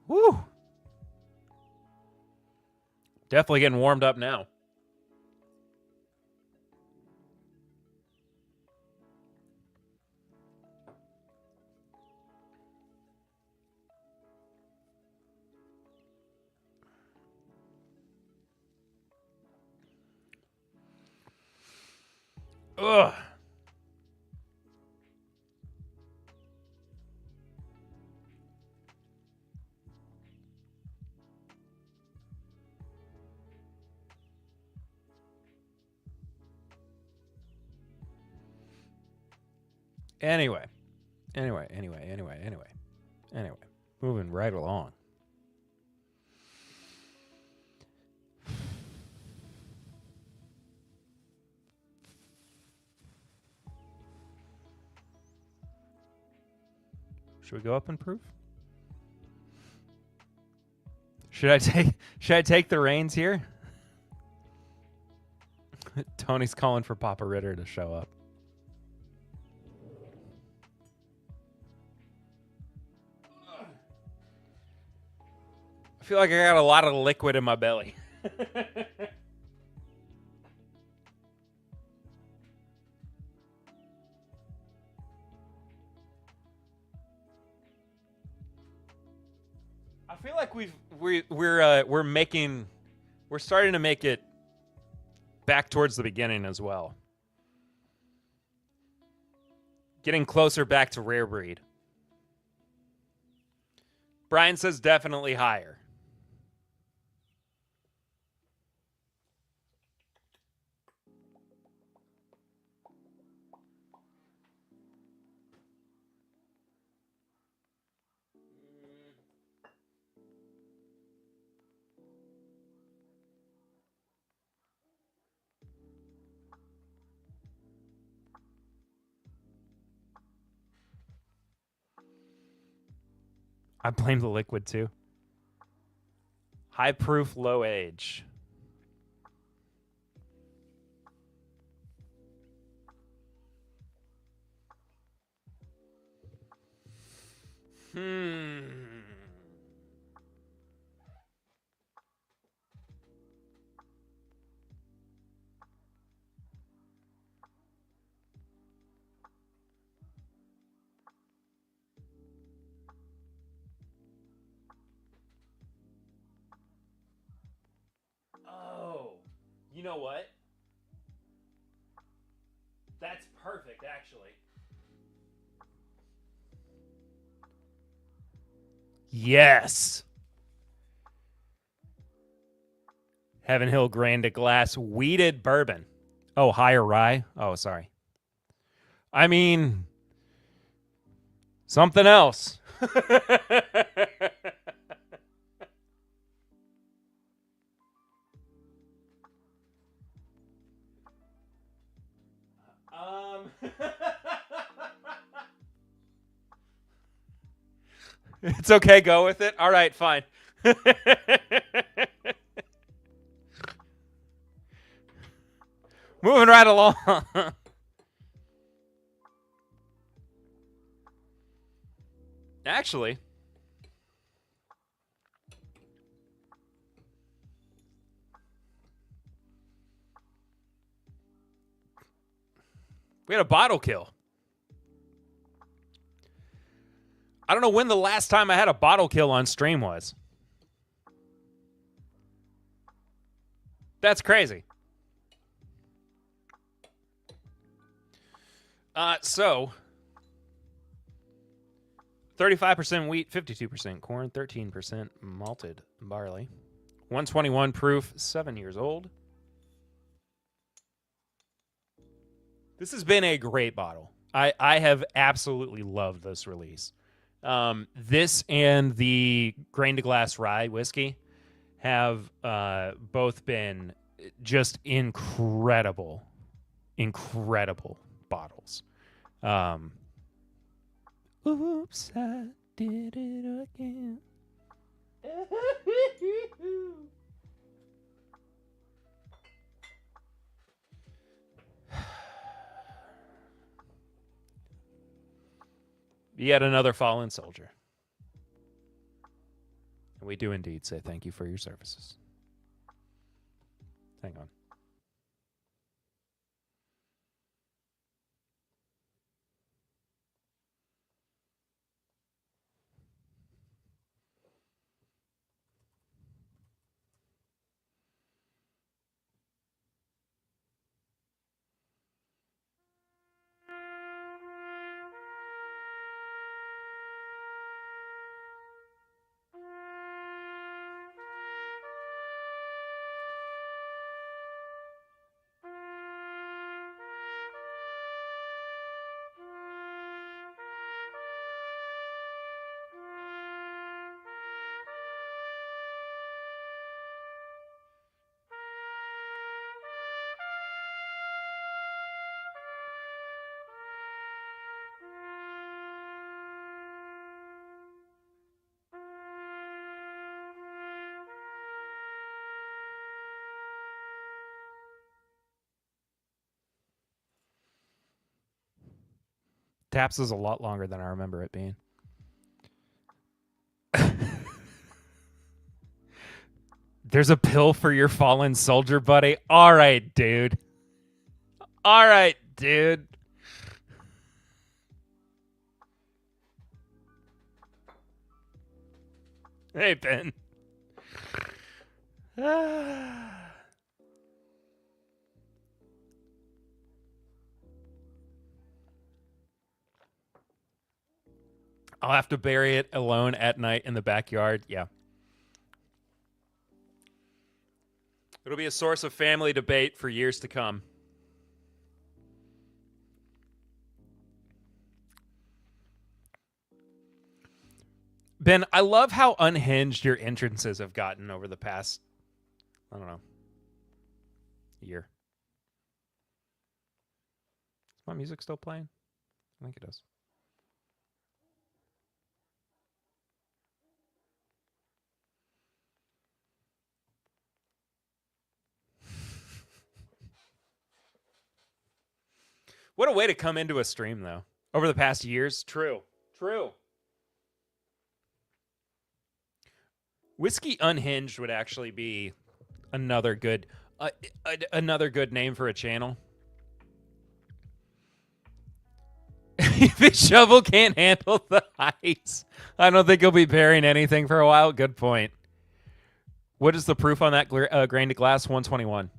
Woo! Definitely getting warmed up now. Ugh. Anyway. Moving right along. Should we go up in proof? Should I take the reins here? Tony's calling for Papa Ritter to show up. I feel like I got a lot of liquid in my belly. I feel like we're starting to make it back towards the beginning as well. Getting closer back to rare breed. Brian says definitely higher. I blame the liquid too. High proof, low age. Oh, you know what? That's perfect, actually. Yes. Heaven Hill Grand Glass Wheated Bourbon. Oh, higher rye? Oh, sorry. I mean, something else. It's okay, go with it. All right, fine. Moving right along. Actually, we had a bottle kill. I don't know when the last time I had a bottle kill on stream was. That's crazy. So 35% wheat, 52% corn, 13% malted barley. 121 proof, 7 years old. This has been a great bottle. I have absolutely loved this release. This and the Grain to Glass Rye whiskey have both been just incredible bottles. Oops, I did it again. Yet another fallen soldier. We do indeed say thank you for your services. Hang on. Taps is a lot longer than I remember it being. There's a pill for your fallen soldier, buddy. All right, dude. All right, dude. Hey, Ben. I'll have to bury it alone at night in the backyard. Yeah. It'll be a source of family debate for years to come. Ben, I love how unhinged your entrances have gotten over the past, I don't know, year. Is my music still playing? I think it is. What a way to come into a stream, though. Over the past years. True. Whiskey Unhinged would actually be another good name for a channel. The shovel can't handle the heights. I don't think he'll be burying anything for a while. Good point. What is the proof on that grain to glass? 121.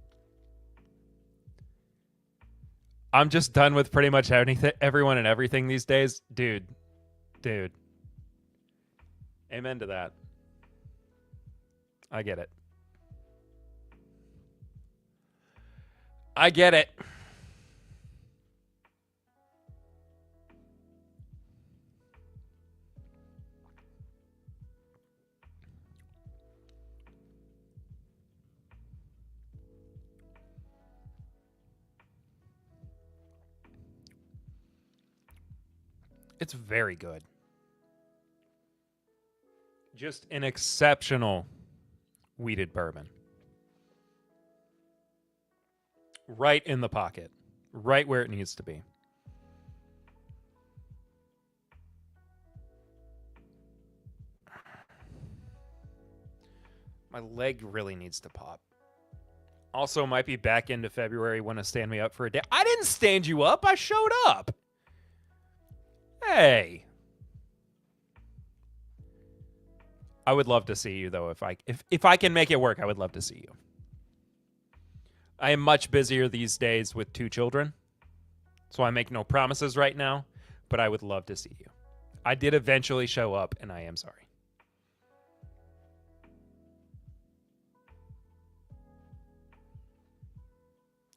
I'm just done with pretty much everyone and everything these days. Dude. Amen to that. I get it. It's very good. Just an exceptional wheated bourbon. Right in the pocket. Right where it needs to be. My leg really needs to pop. Also, might be back into February. Want to stand me up for a day? I didn't stand you up. I showed up. Hey. I would love to see you, though. If I can make it work, I would love to see you. I am much busier these days with 2 children, so I make no promises right now, but I would love to see you. I did eventually show up, and I am sorry.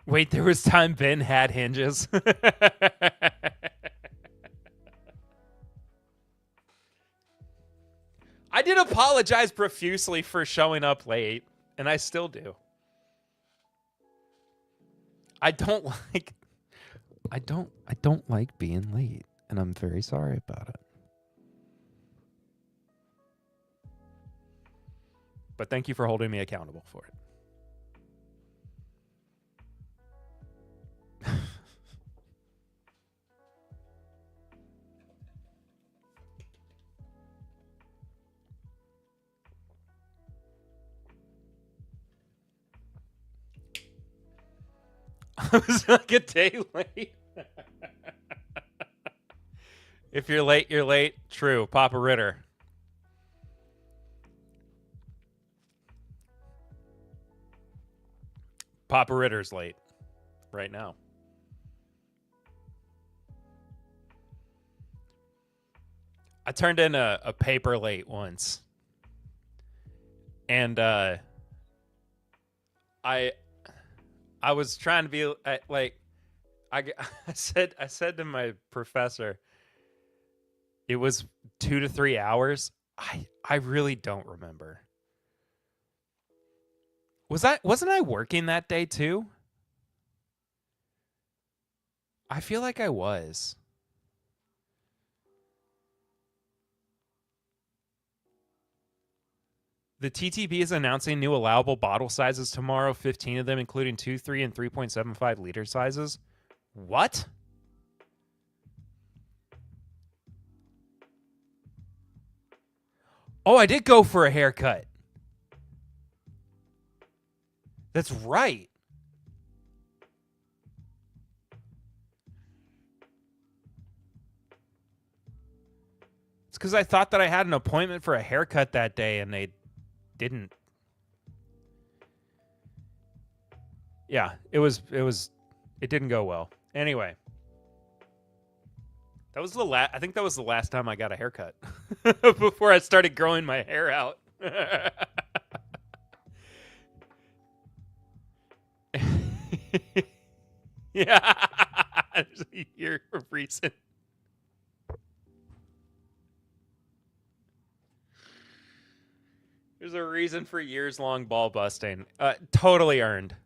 Wait, there was time Ben had hinges? I did apologize profusely for showing up late, and I still do. I don't like being late, and I'm very sorry about it. But thank you for holding me accountable for it. I was like a day late. If you're late, you're late. True. Papa Ritter. Papa Ritter's late right now. I turned in a paper late once. And I was trying to be like I said to my professor it was 2 to 3 hours. I really don't remember. Wasn't I working that day too? I feel like I was. The TTB is announcing new allowable bottle sizes tomorrow, 15 of them, including 2, 3, and 3.75 liter sizes. What? Oh, I did go for a haircut. That's right. It's because I thought that I had an appointment for a haircut that day, and they didn't. Yeah, it didn't go well. Anyway, that was I think that was the last time I got a haircut before I started growing my hair out. Yeah, there's a year of reason. There's a reason for years-long ball busting. Totally earned.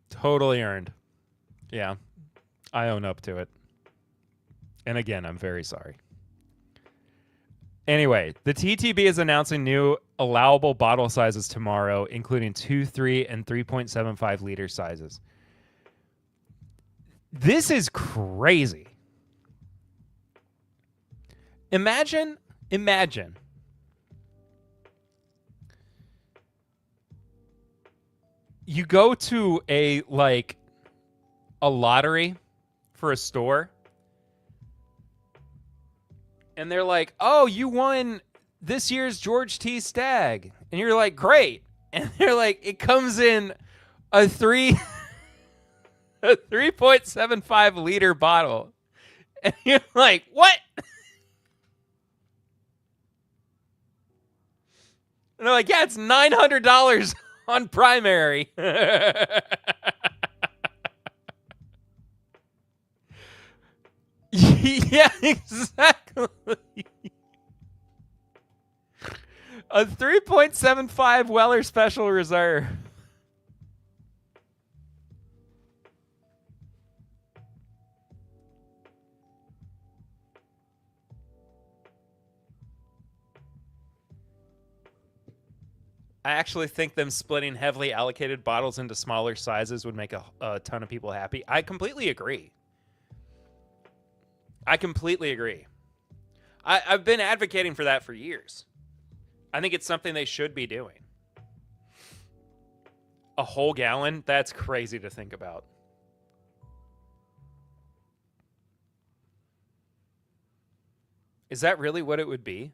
Totally earned. Yeah, I own up to it. And again, I'm very sorry. Anyway, the TTB is announcing new allowable bottle sizes tomorrow, including 2, 3, and 3.75 liter sizes. This is crazy. Imagine. You go to a lottery for a store, and they're like, "Oh, you won this year's George T. Stagg," and you're like, "Great!" And they're like, "It comes in a 3.75 liter bottle," and you're like, "What?" And they're like, "Yeah, it's $900 on primary." Yeah, exactly. A 3.75 Weller Special Reserve. I actually think them splitting heavily allocated bottles into smaller sizes would make a ton of people happy. I completely agree. I've been advocating for that for years. I think it's something they should be doing. A whole gallon? That's crazy to think about. Is that really what it would be?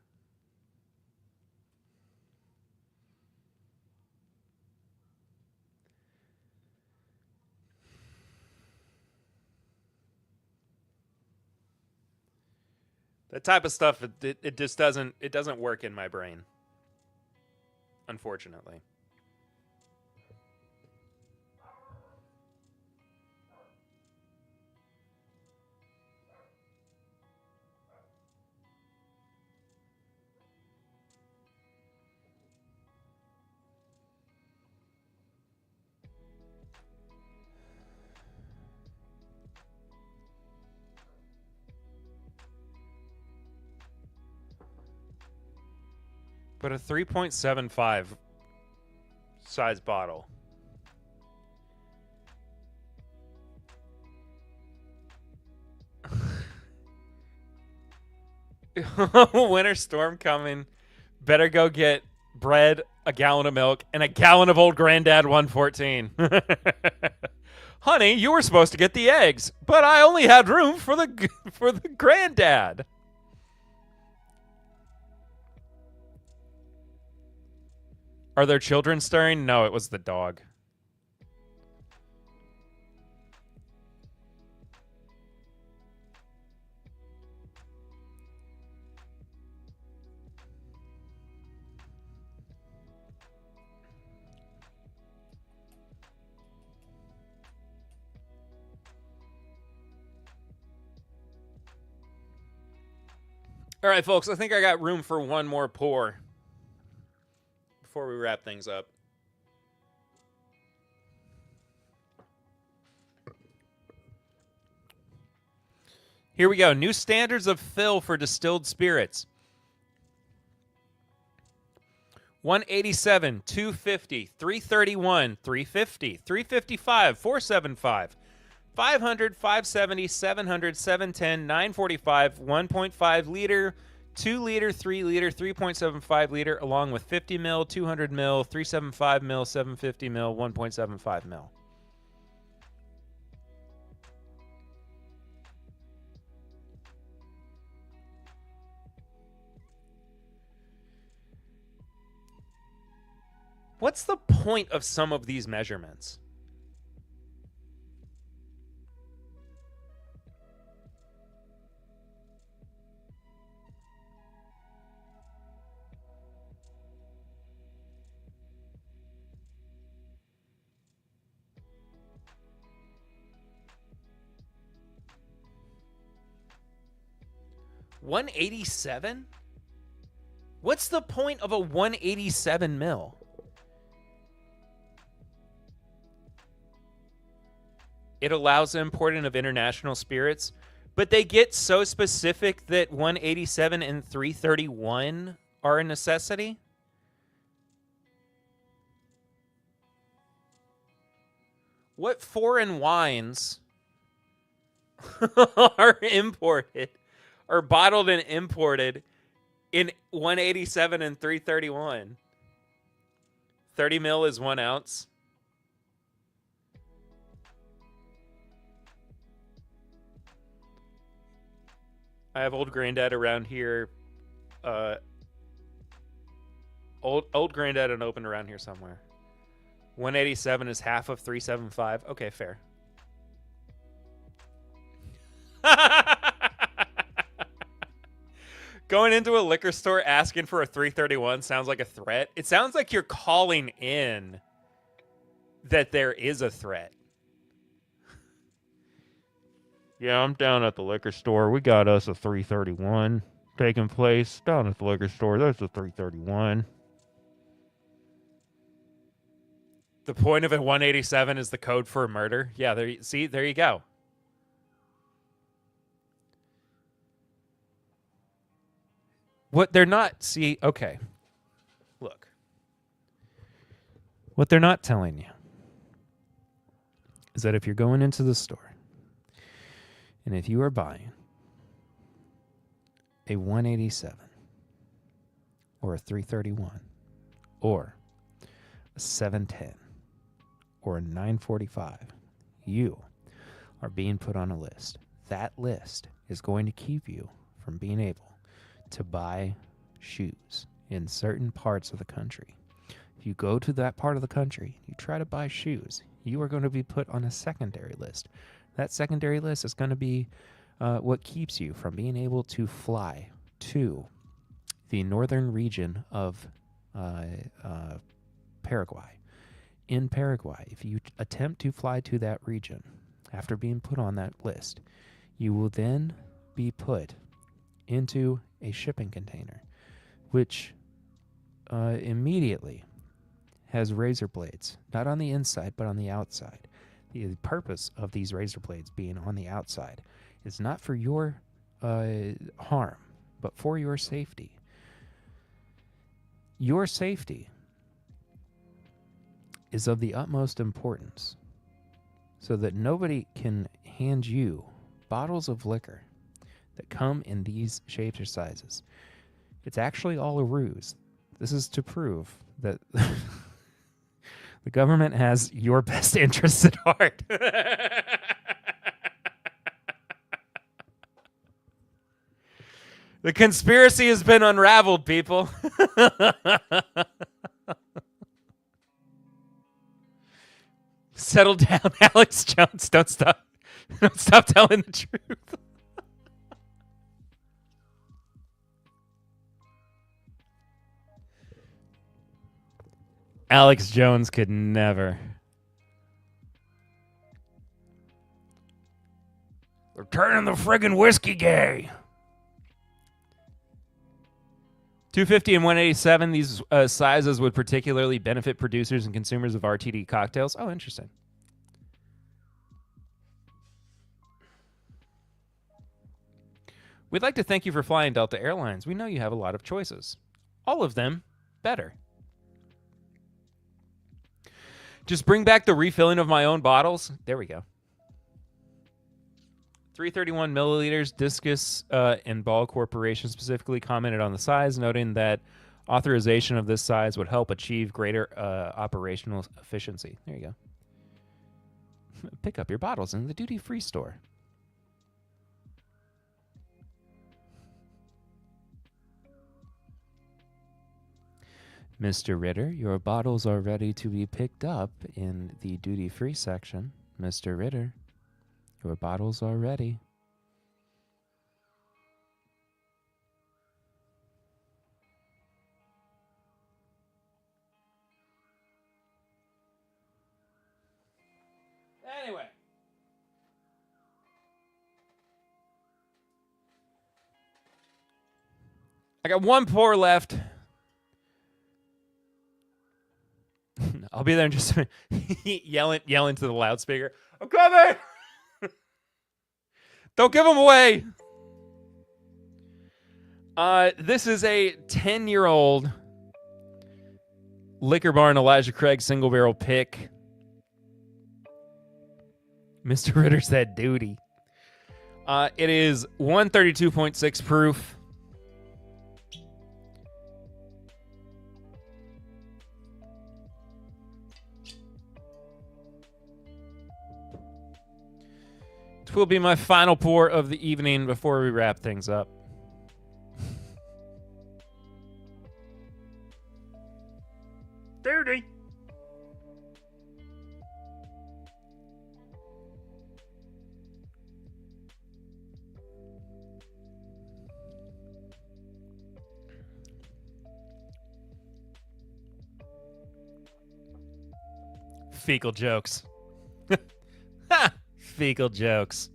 That type of stuff, it just doesn't work in my brain. Unfortunately. But a 3.75 size bottle. Winter storm coming. Better go get bread, a gallon of milk, and a gallon of old Granddad 114. Honey, you were supposed to get the eggs, but I only had room for the granddad. Are there children stirring? No, it was the dog. All right, folks, I think I got room for one more pour before we wrap things up. Here we go. New standards of fill for distilled spirits. 187, 250, 331, 350, 355, 475, 500, 570, 700, 710, 945, 1.5 liter, 2 liter, 3 liter, 3.75 liter, along with 50 mil, 200 mil, 375 mil, 750 mil, 1.75 mil. What's the point of some of these measurements? $187? What's the point of a 187 mil? It allows the importing of international spirits, but they get so specific that 187 and 331 are a necessity? What foreign wines are imported, or bottled and imported in 187 and 331? 30 mil is 1 ounce. I have old granddad around here. Old granddad and open around here somewhere. 187 is half of 375. Okay, fair. Going into a liquor store asking for a 331 sounds like a threat. It sounds like you're calling in that there is a threat. Yeah, I'm down at the liquor store. We got us a 331 taking place down at the liquor store. There's a 331. The point of a 187 is the code for a murder. Yeah, there you go. What they're not, okay. Look. What they're not telling you is that if you're going into the store, and if you are buying a 187 or a 331 or a 710 or a 945, you are being put on a list. That list is going to keep you from being able to buy shoes in certain parts of the country. If you go to that part of the country, you try to buy shoes, you are going to be put on a secondary list. That secondary list is going to be what keeps you from being able to fly to the northern region of Paraguay. In Paraguay, if you attempt to fly to that region after being put on that list, you will then be put into a shipping container, which immediately has razor blades, not on the inside, but on the outside. The purpose of these razor blades being on the outside is not for your harm, but for your safety. Your safety is of the utmost importance so that nobody can hand you bottles of liquor that come in these shapes or sizes. It's actually all a ruse. This is to prove that The government has your best interests at heart. The conspiracy has been unraveled, people. Settle down, Alex Jones. Don't stop. Don't stop telling the truth. Alex Jones could never. They're turning the friggin' whiskey gay. 250 and 187. These sizes would particularly benefit producers and consumers of RTD cocktails. Oh, interesting. We'd like to thank you for flying Delta Airlines. We know you have a lot of choices. All of them better. Just bring back the refilling of my own bottles. There we go. 331 milliliters. Discus and Ball Corporation specifically commented on the size, noting that authorization of this size would help achieve greater operational efficiency. There you go. Pick up your bottles in the duty-free store. Mr. Ritter, your bottles are ready to be picked up in the duty-free section. Mr. Ritter, your bottles are ready. Anyway. I got one pour left. I'll be there in just a minute. yelling to the loudspeaker. I'm coming! Don't give them away! This is a 10-year-old Liquor Barn Elijah Craig single barrel pick. Mr. Ritter said duty. It is 132.6 proof. This will be my final pour of the evening before we wrap things up. Dirty. Fecal jokes. Ha! Fecal jokes.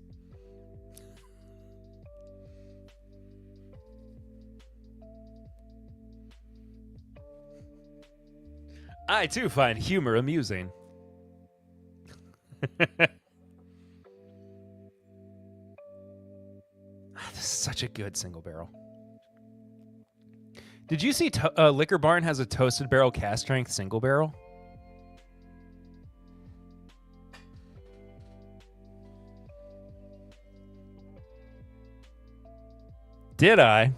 I too find humor amusing. This is such a good single barrel. Did you see Liquor Barn has a toasted barrel cast strength single barrel? Did I?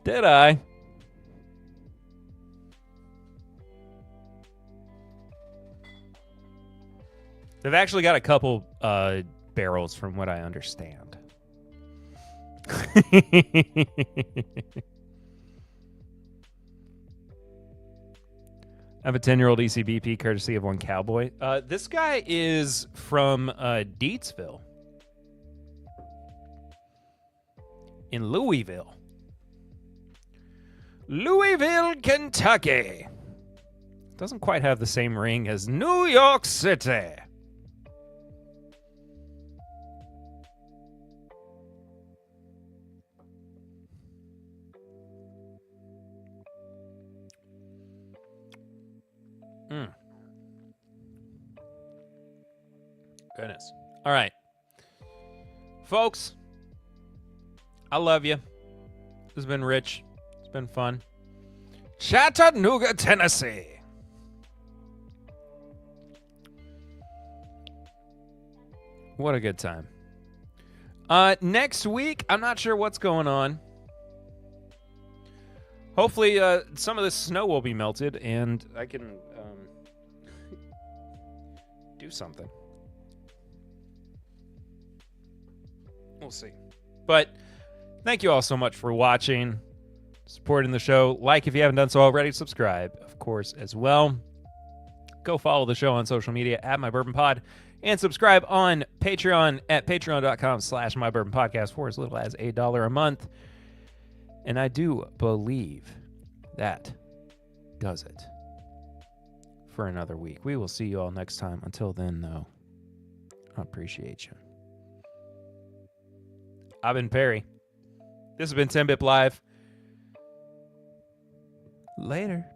Did I? They've actually got a couple barrels from what I understand. I have a 10-year-old ECBP courtesy of one cowboy. This guy is from Deatsville. In Louisville. Louisville, Kentucky. Doesn't quite have the same ring as New York City. Goodness. All right. Folks, I love you. This has been rich. It's been fun. Chattanooga, Tennessee. What a good time. Next week, I'm not sure what's going on. hopefully some of this snow will be melted and I can do something. We'll see. But thank you all so much for watching, supporting the show. Like if you haven't done so already, subscribe, of course, as well. Go follow the show on social media at My Bourbon Pod, and subscribe on Patreon at patreon.com/MyBourbonPodcast for as little as $1 a month. And I do believe that does it for another week. We will see you all next time. Until then, though, I appreciate you. I've been Perry. This has been 10 Bip Live. Later.